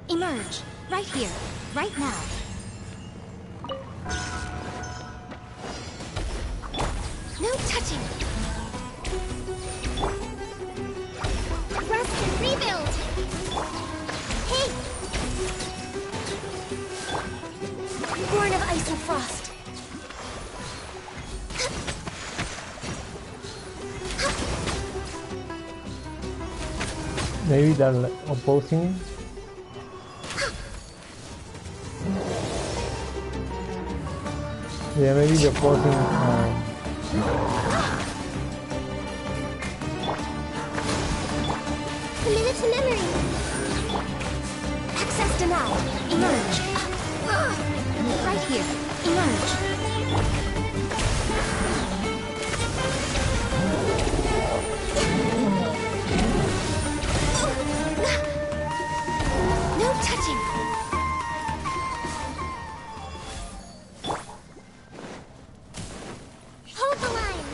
Emerge, right here, right now. No touching! Rest and rebuild! Hey! Born of ice and frost. Maybe they're opposing? Yeah, maybe the opposing Committed to memory. Access denied. Emerge. Right here. Emerge. No touching. Hold the line.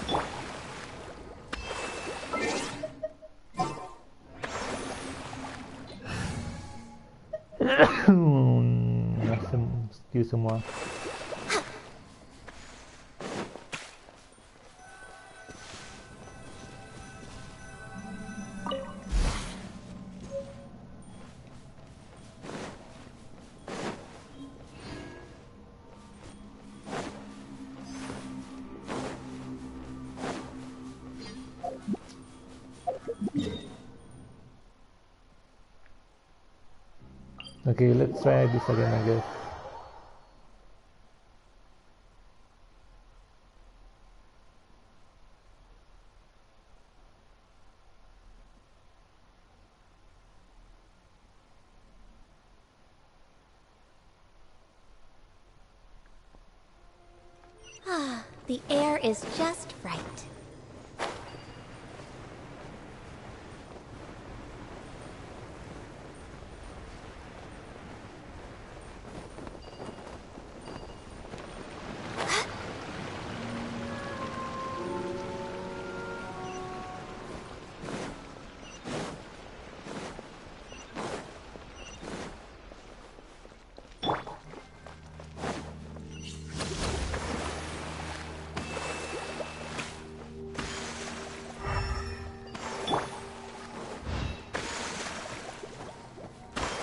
Excuse-moi. Okay, let's try this again, I guess. Ah, the air is just right.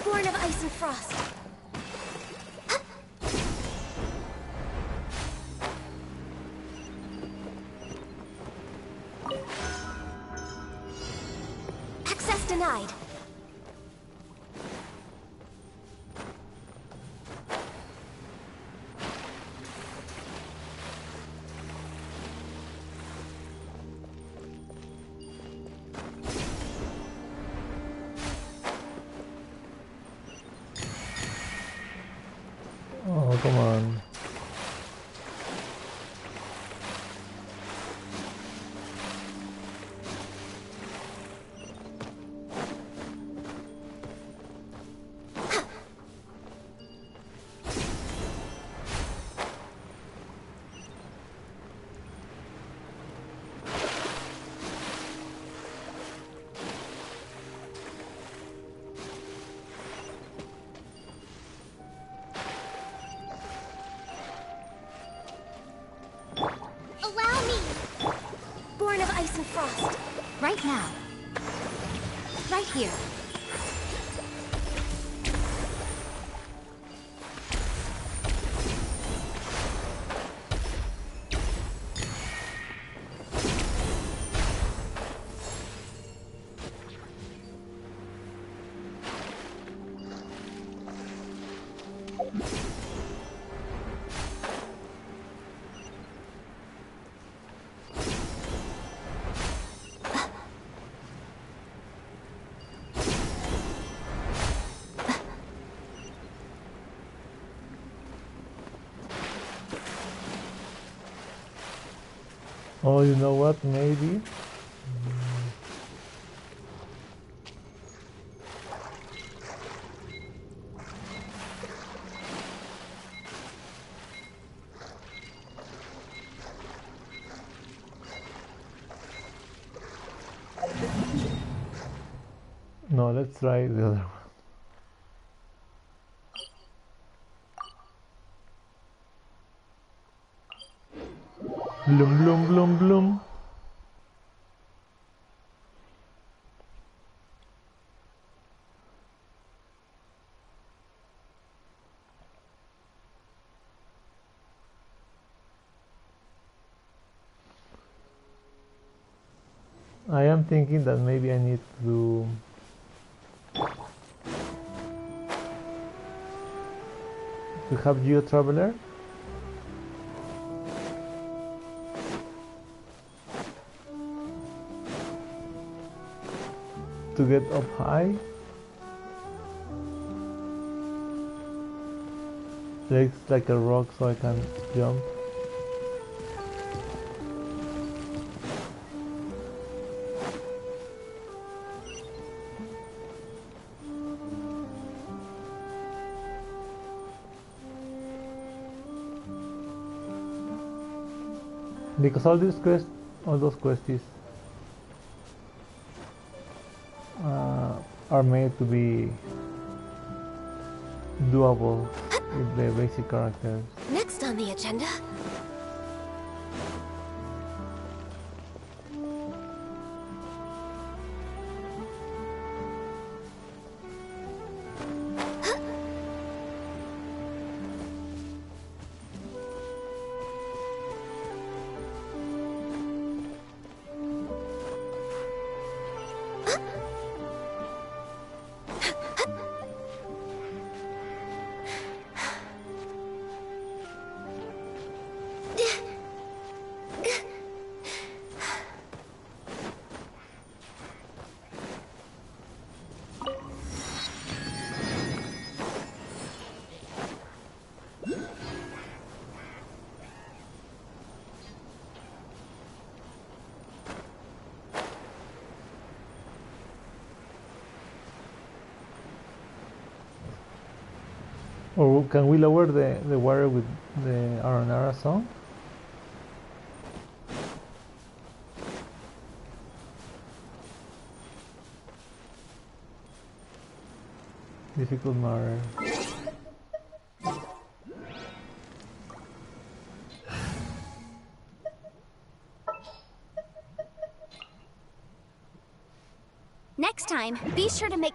Born of ice and frost. Access denied. Oh, come on. Allow me! Born of ice and frost. Right now. Right here. Oh, you know what? Maybe. No, let's try the other one. Bloom, bloom, bloom, bloom. I am thinking that maybe I need to have Geo Traveler to get up high. Legs like a rock so I can jump. Because all those quests are made to be doable with the basic characters. Next on the agenda. Or can we lower the water with the Aranara song? Difficult matter. Next time, be sure to make...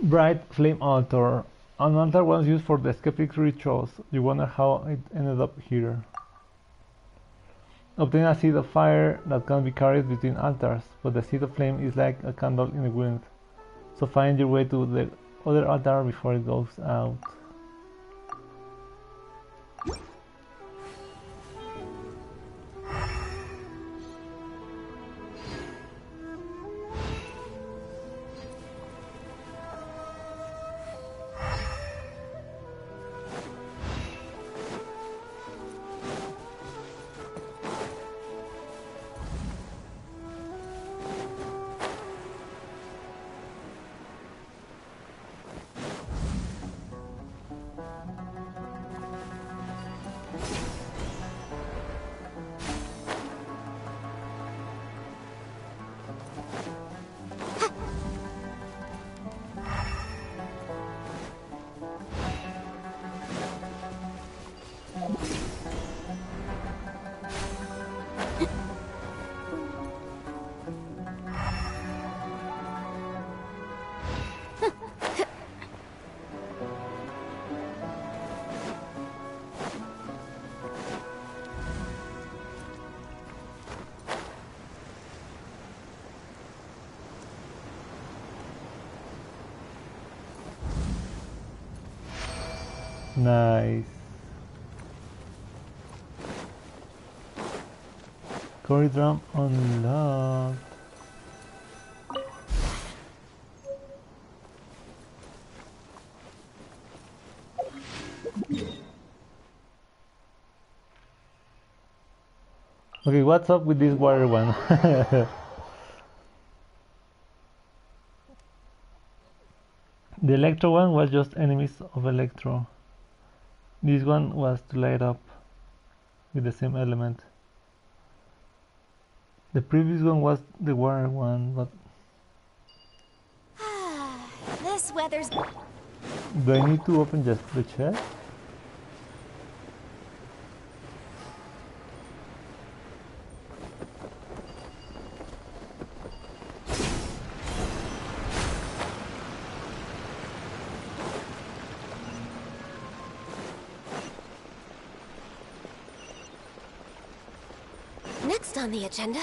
Bright Flame Altar. An altar was used for the skeptic rituals. You wonder how it ended up here. Obtain a seed of fire that can be carried between altars, but the seed of flame is like a candle in the wind. So find your way to the other altar before it goes out. Nice. Cory drum unlocked. Okay, what's up with this water one? The electro one was just enemies of electro. This one was to light up with the same element. The previous one was the water one, but This weather's... do I need to open just the chest? Next on the agenda...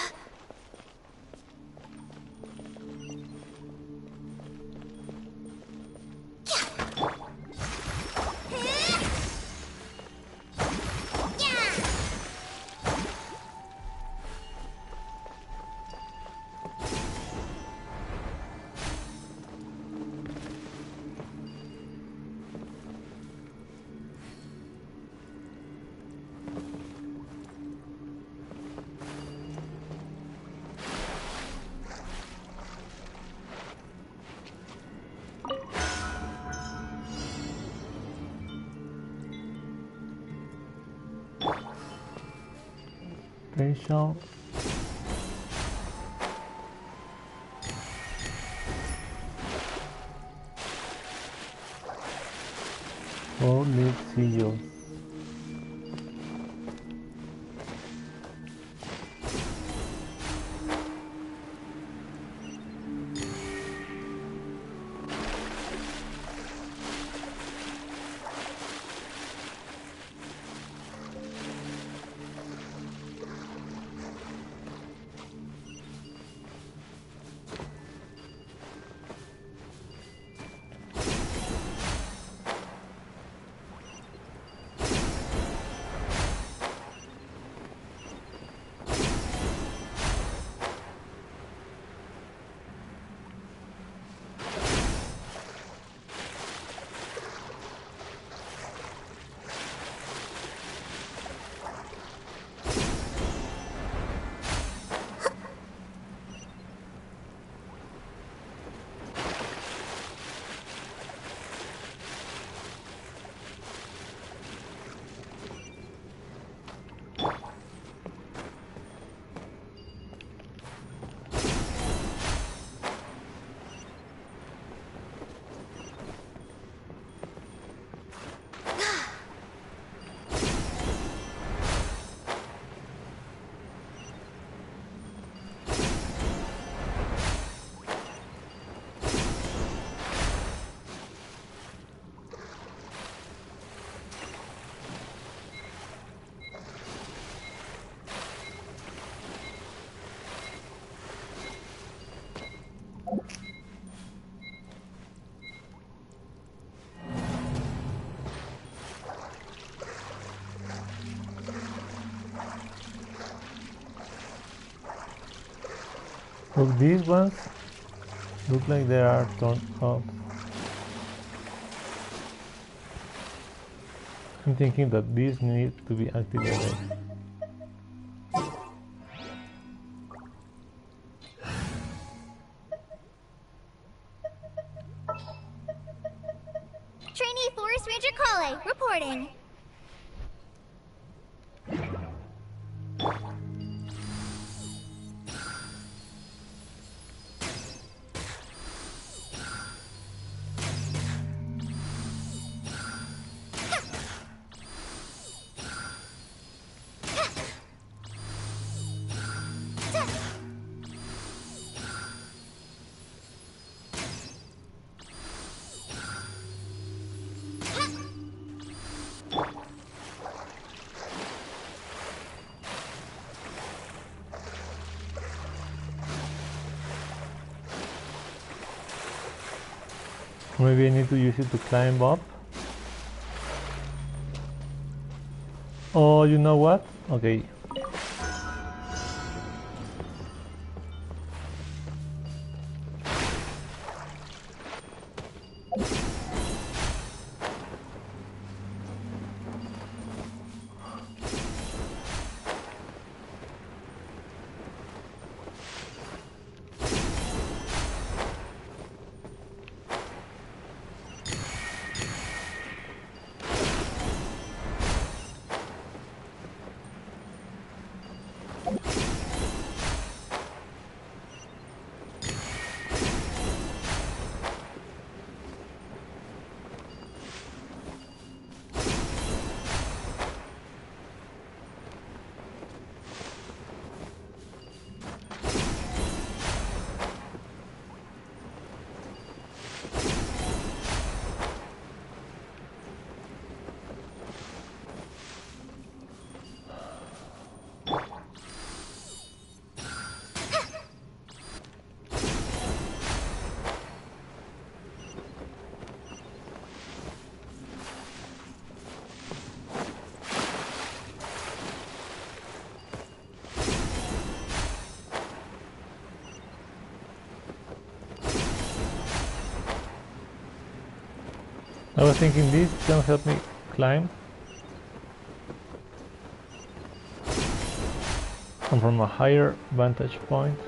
Potential. Four lead sigils. Look, these ones look like they are turned off. I'm thinking that these need to be activated. Trainee Forest Ranger Kale, reporting. Maybe I need to use it to climb up. Oh, you know what? Okay. I was thinking this can help me climb. And from a higher vantage point.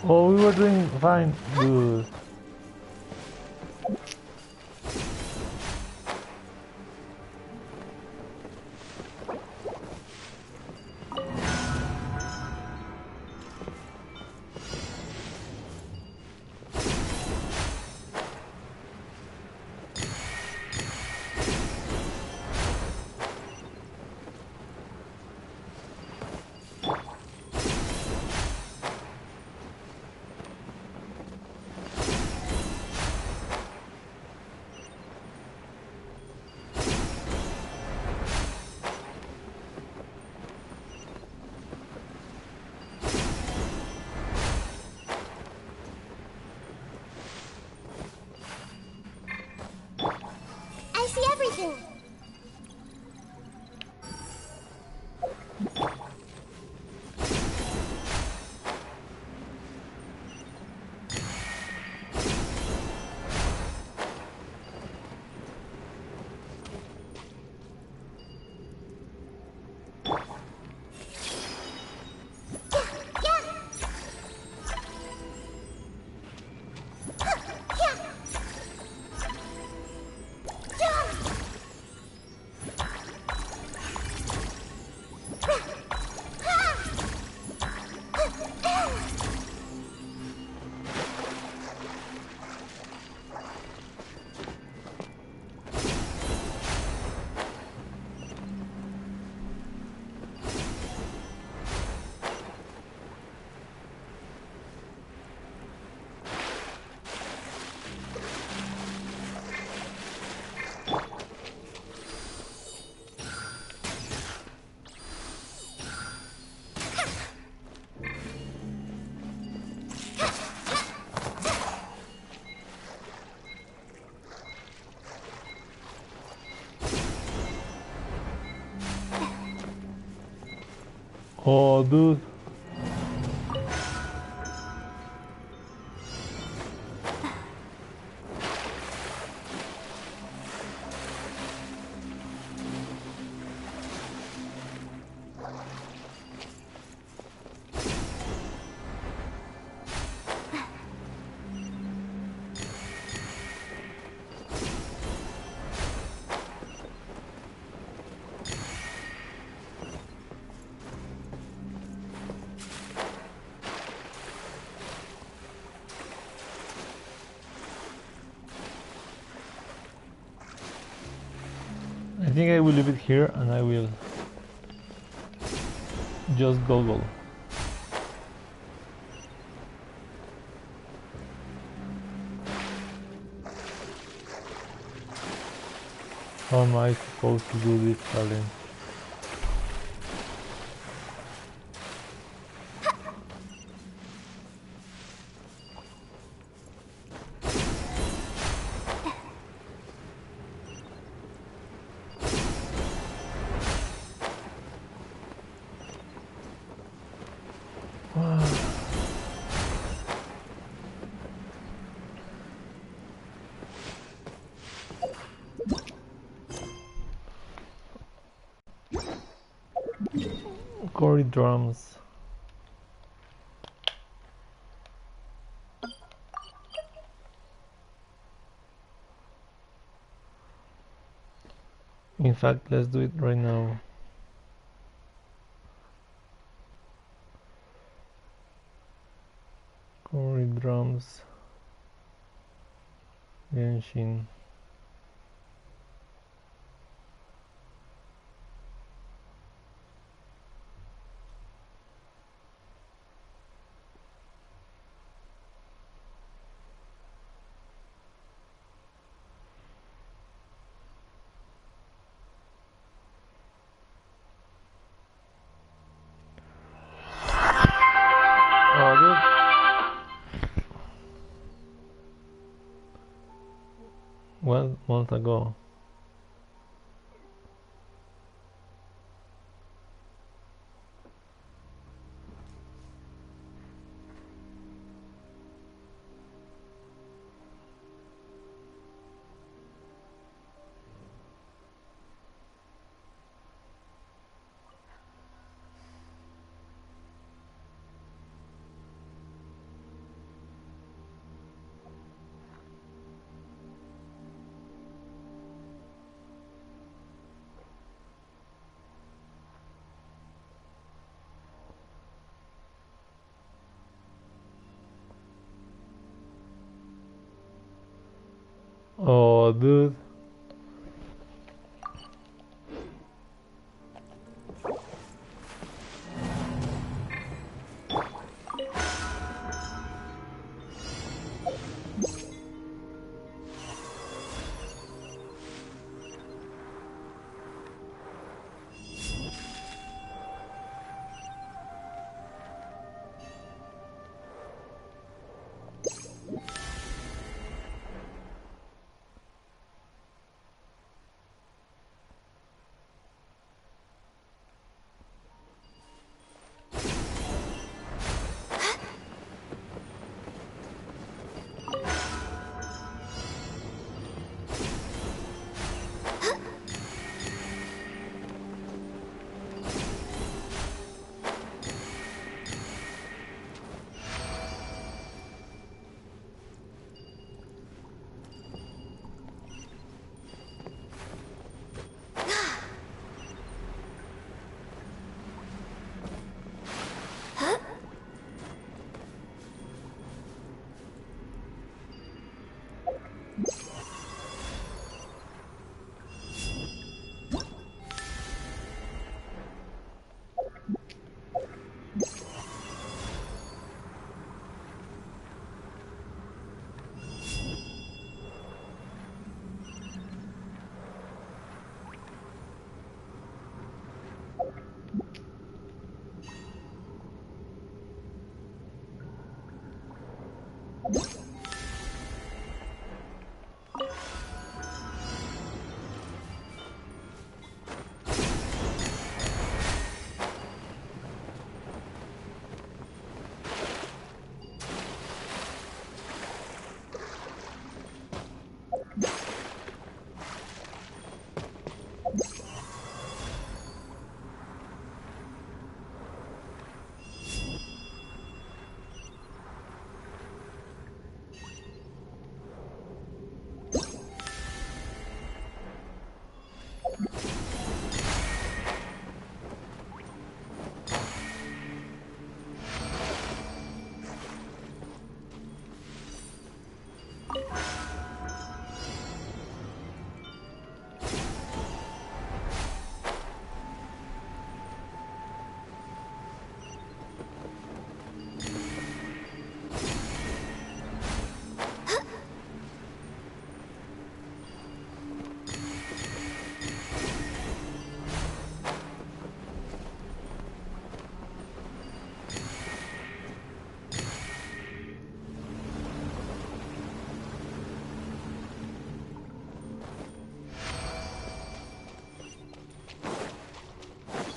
Oh, we were doing fine. Good. I see everything. Oh, dude. I think I will leave it here and I will just Google. How am I supposed to do this challenge? Cory drums. In fact, let's do it right now. Cory drums. Genshin. Oh, dude. 1 month ago. Oh, dude.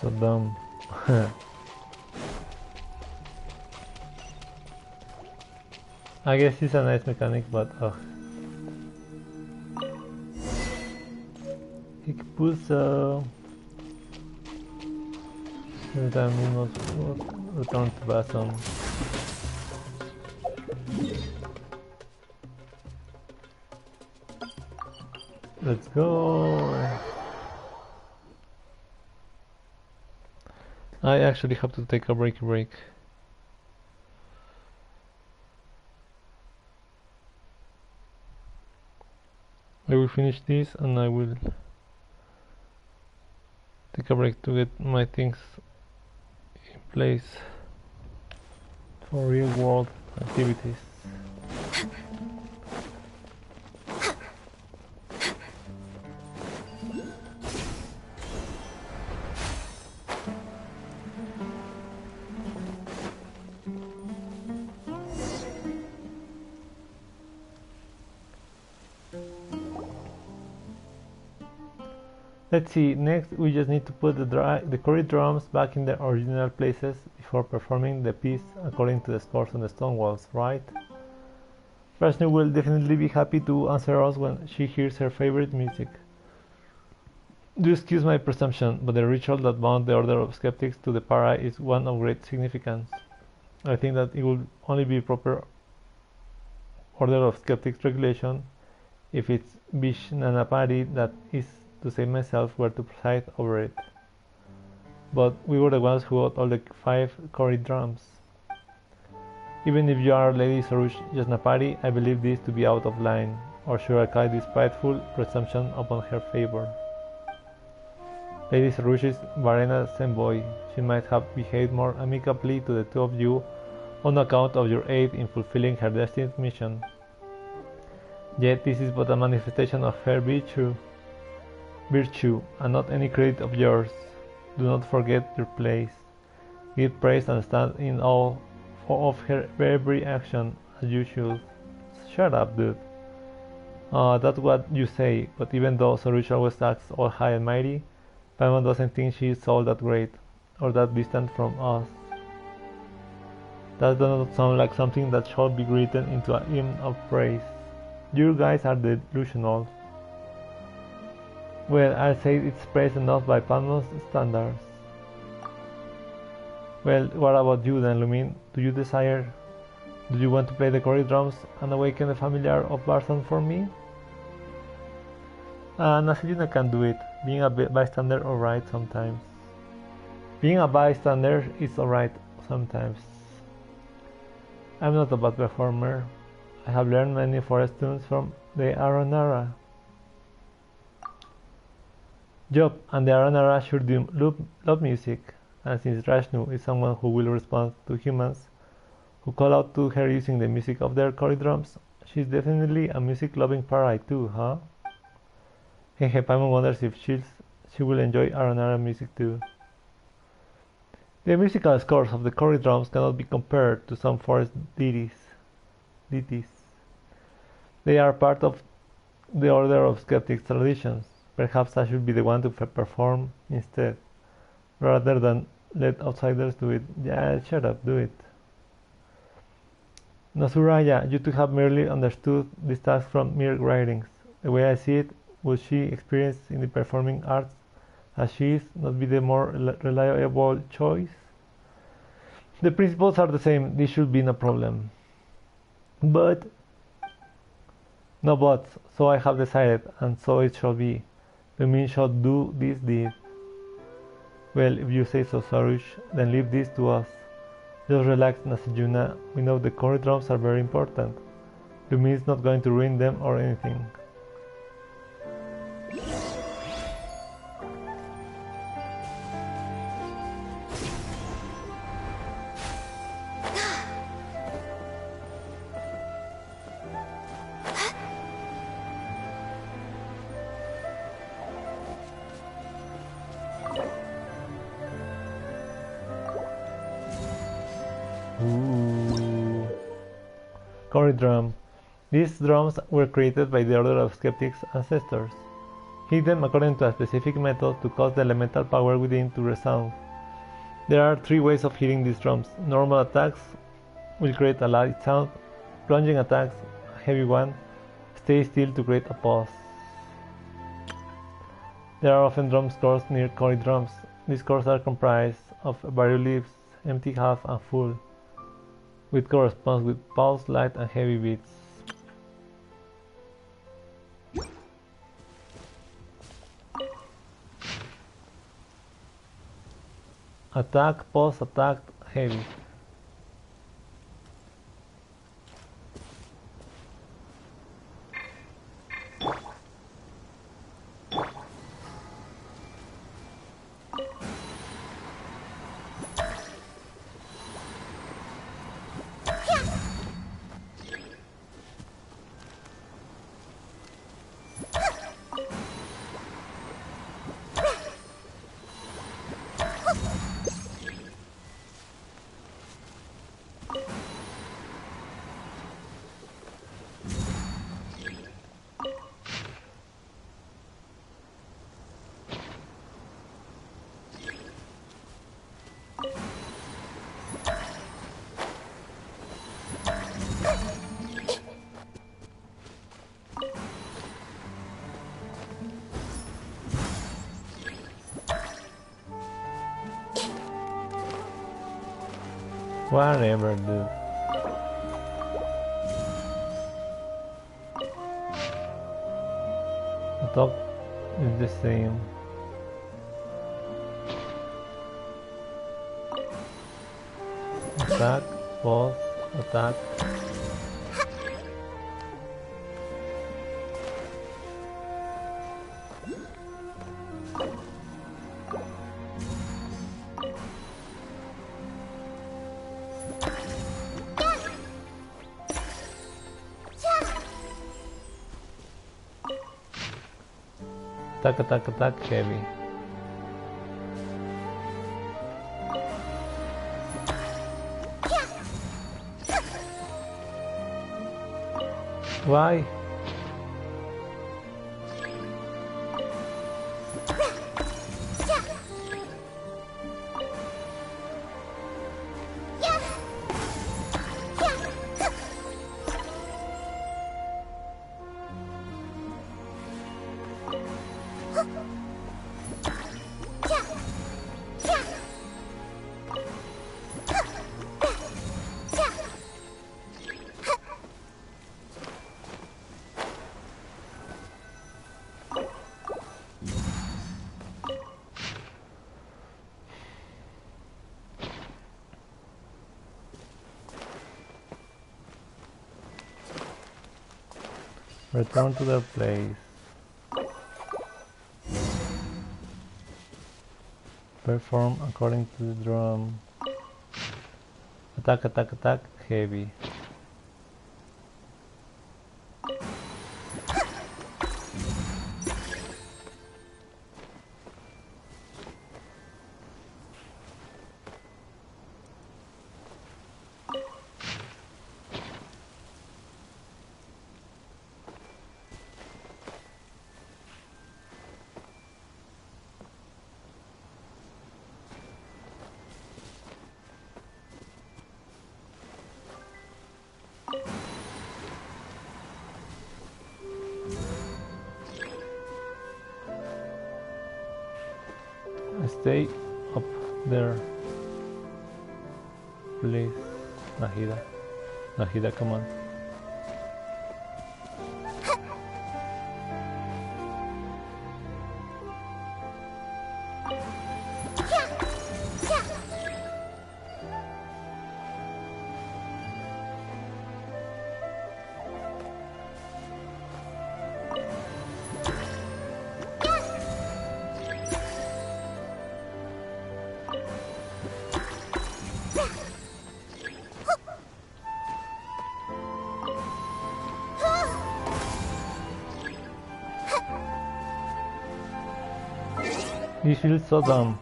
So dumb. I guess it's a nice mechanic, but ugh. Expulso. Every time we must return to Basom. Let's go. I actually have to take a break. I will finish this and I will take a break to get my things in place for real world activities. Let's see, next we just need to put the curry drums back in their original places before performing the piece according to the scores on the stone walls, right? Rashnu will definitely be happy to answer us when she hears her favorite music. Do excuse my presumption, but the ritual that bound the Order of Skeptics to the Para is one of great significance. I think that it would only be proper Order of Skeptics regulation if it's Vishnanapari, that is to say myself, were to preside over it. But we were the ones who got all the 5 curry drums. Even if you are Lady Sarush Yasnapari, I believe this to be out of line, or should I call this prideful presumption upon her favor. Lady Sarush is Varena's envoy. She might have behaved more amicably to the two of you on account of your aid in fulfilling her destined mission. Yet this is but a manifestation of her virtue, and not any credit of yours. Do not forget your place. Give praise and stand in awe of her every action, as you should. Shut up, dude. That's what you say, but even though Sarush always acts all high and mighty, Paimon doesn't think she is all that great, or that distant from us. That does not sound like something that should be written into a hymn of praise. You guys are delusional. Well, I'll say it's praised enough by Pamon's standards. Well, what about you then, Lumin? Do you want to play the curry drums and awaken the familiar of Barson for me? Nasajuna can do it. Being a bystander alright sometimes. Being a bystander is alright sometimes. I'm not a bad performer. I have learned many forest tunes from the Aranara. Job and the Aranara sure do love music, and since Rashnu is someone who will respond to humans who call out to her using the music of their curry drums, she's definitely a music-loving parai too, huh? Hehe, Paimon wonders if she will enjoy Aranara music too. The musical scores of the curry drums cannot be compared to some forest deities. They are part of the Order of Skeptics traditions. Perhaps I should be the one to perform instead, rather than let outsiders do it. Yeah, shut up, do it. Nasuraya, you two have merely understood this task from mere writings. The way I see it, would she, experienced in the performing arts as she is, not be the more reliable choice? The principles are the same, this should be no problem. But, no buts, so I have decided, and so it shall be. The mean shall do this deed. Well, if you say so, Sarush, then leave this to us. Just relax, Nasajuna. We know the curry drums are very important. Lumin is not going to ruin them or anything. Ooh. Curry drum. These drums were created by the Order of Skeptics' ancestors. Hit them according to a specific method to cause the elemental power within to resound. There are 3 ways of hitting these drums. Normal attacks will create a light sound. Plunging attacks, a heavy one. Stay still to create a pause. There are often drum scores near koi drums. These scores are comprised of variolifts, empty, half, and full, which corresponds with pulse, light, and heavy beats. Attack, pause, attack, heavy. Whatever, dude. The talk is the same. Attack, pause, attack. Attack, attack, attack, heavy. Why? Return to their place. Perform according to the drum. Attack, attack, attack, heavy. Stay up there, please. Nahida. Nahida, come on. You feel so dumb.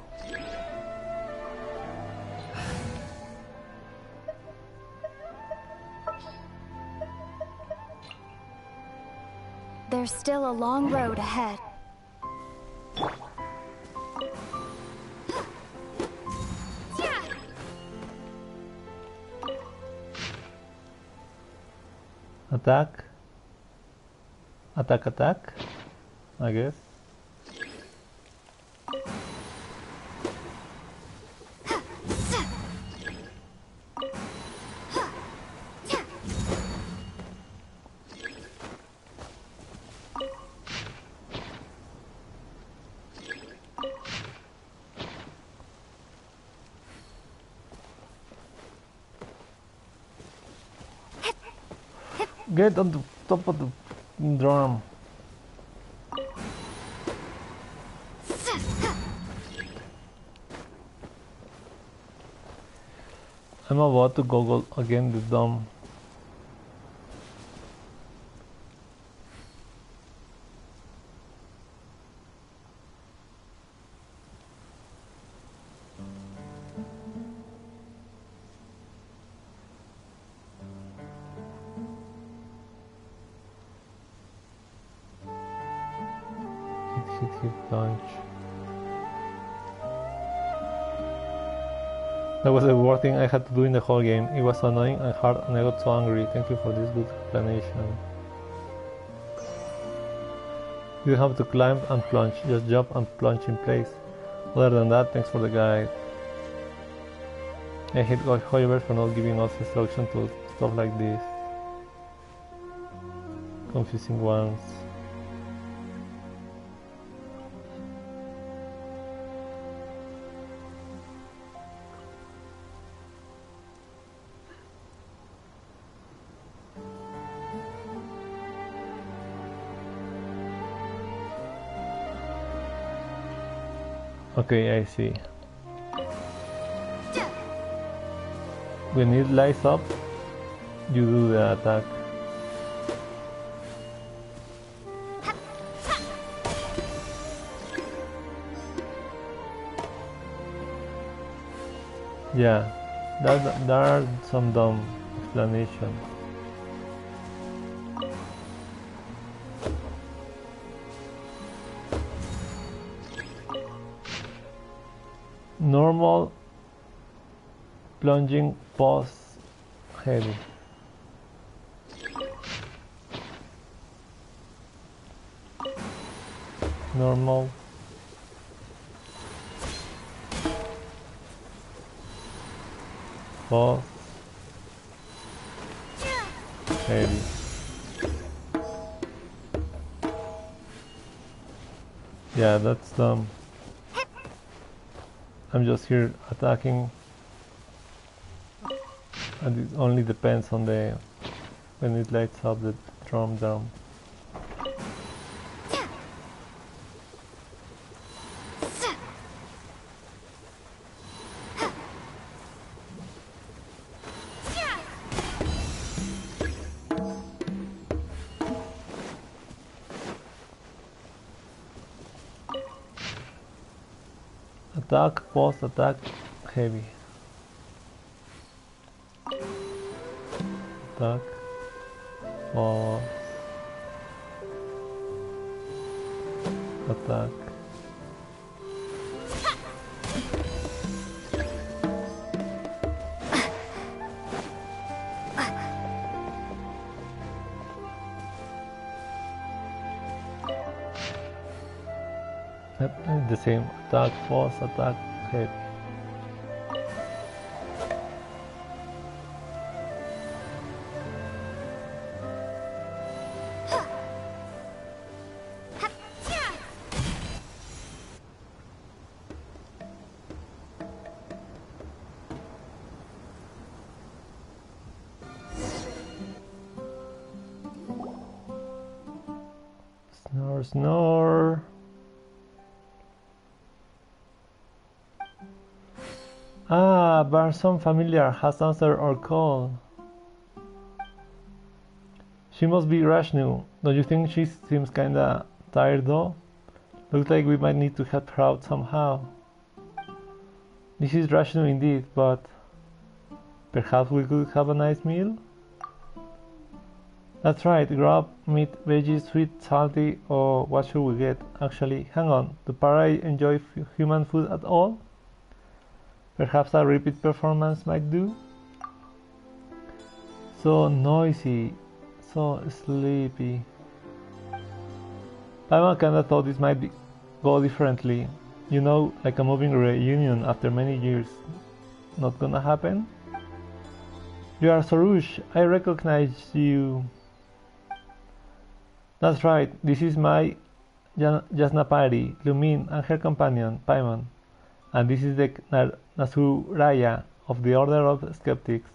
There's still a long road ahead. Attack. Attack, attack. I guess. Get on the top of the drum. I'm about to goggle again the dome. Hit, punch. That was the worst thing I had to do in the whole game. It was annoying and hard and I got so angry. Thank you for this good explanation. You have to climb and plunge. Just jump and plunge in place. Other than that, thanks for the guide. I hate however for not giving us instruction to stuff like this. Confusing ones. Okay, I see. When it lights up, you do the attack. Yeah, there are some dumb explanations. Normal, plunging, pause, heavy. Normal. Pause. Heavy. Yeah, that's dumb. I'm just here attacking, and it only depends on the when it lights up the drum down. Attack, pause, attack, heavy. Attack, pause, attack. Yep, the same. Attack, pause, attack, hit. Snore, snore. Ah, Barson familiar has answered our call. She must be Rashnu. Don't you think she seems kinda tired though? Looks like we might need to help her out somehow. This is Rashnu indeed, but perhaps we could have a nice meal? That's right, grab meat, veggies, sweet, salty, or what should we get? Actually, hang on, do Parai enjoy human food at all? Perhaps a repeat performance might do? So noisy, So sleepy. Paimon kinda thought this might go differently. You know, like a moving reunion after many years. Not gonna happen? You are Sorush. I recognize you. That's right. This is my Jasnapari, Lumin, and her companion, Paimon. And this is the Nasuraya of the Order of Skeptics.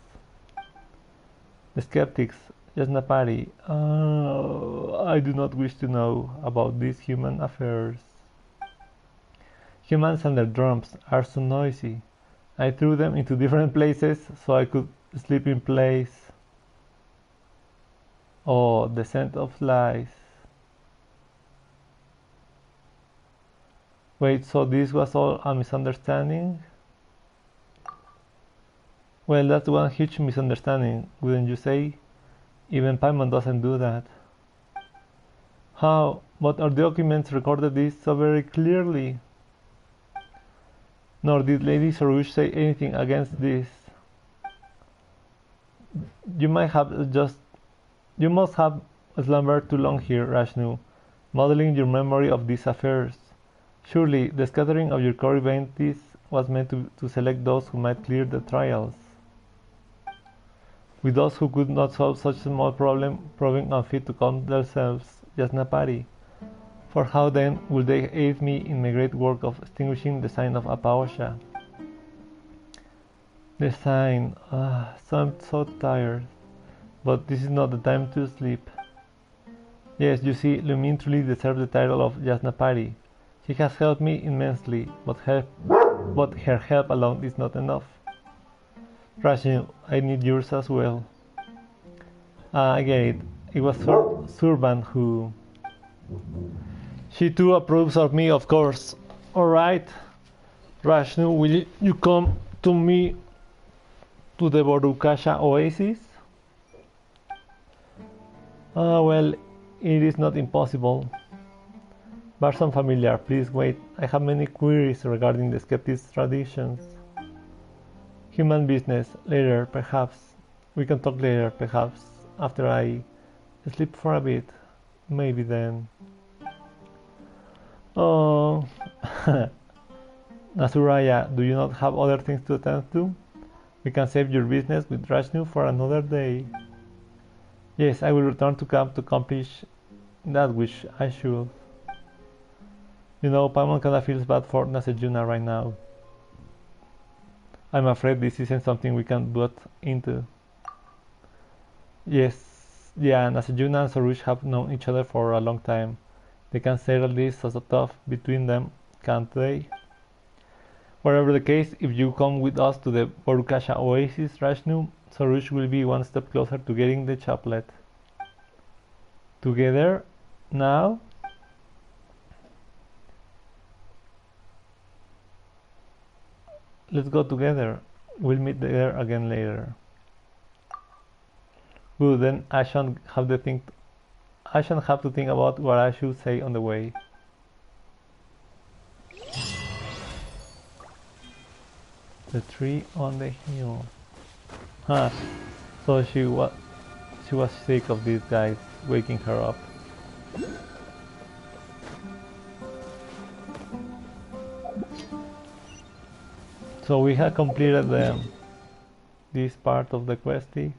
The Skeptics, Jasnapari. I do not wish to know about these human affairs. Humans and their drums are so noisy. I threw them into different places so I could sleep in place. Oh, the scent of lies. Wait, so this was all a misunderstanding? Well, that's one huge misunderstanding, wouldn't you say? Even Paimon doesn't do that. How? But our documents recorded this so very clearly. Nor did Lady Sorush say anything against this. You must have slumbered too long here, Rashnu, modeling your memory of these affairs. Surely, the scattering of your Corybantes was meant to select those who might clear the trials. With those who could not solve such a small problem proving unfit to count themselves, Jasnapari. For how then would they aid me in my great work of extinguishing the sign of Apaosha? The sign, so I'm so tired. But this is not the time to sleep. Yes, you see, Lumin truly deserves the title of Jasnapari. She has helped me immensely, but her help alone is not enough. Rashnu, I need yours as well. I get it. It was Surban who... She too approves of me, of course. Alright. Rashnu, will you come to me to the Borukasha Oasis? Well, it is not impossible. Barson familiar, please wait. I have many queries regarding the skeptics' traditions. Human business, later, perhaps. We can talk later, perhaps. After I sleep for a bit. Maybe then. Oh. Nasuraya, do you not have other things to attend to? We can save your business with Rashnu for another day. Yes, I will return to camp to accomplish that which I should. You know, Paimon kinda feels bad for Nasejuna right now. I'm afraid this isn't something we can butt into. Yes, yeah, Nasejuna and Sorush have known each other for a long time. They can settle this so tough between them, can't they? Whatever the case, if you come with us to the Borukasha Oasis, Rashnu, Sorush will be one step closer to getting the chaplet. Together? Now? Let's go together. We'll meet there again later. Good, then I shan't have to think about what I should say on the way. The tree on the hill. Huh. So she was sick of these guys waking her up. So we have completed this part of the questy.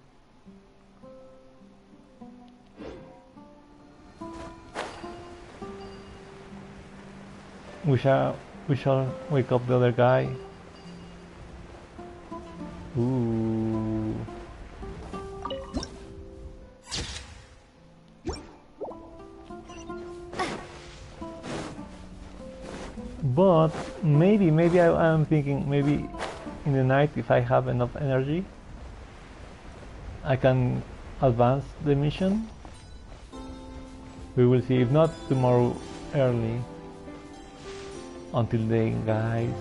We shall wake up the other guy. Ooh. But maybe I'm thinking maybe in the night, if I have enough energy, I can advance the mission. We will see. If not, tomorrow early. Until then, guys.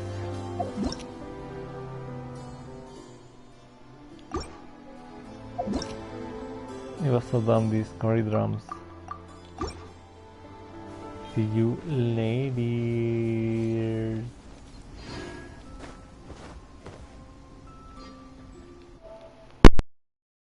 It was so dumb, these curry drums. See you later.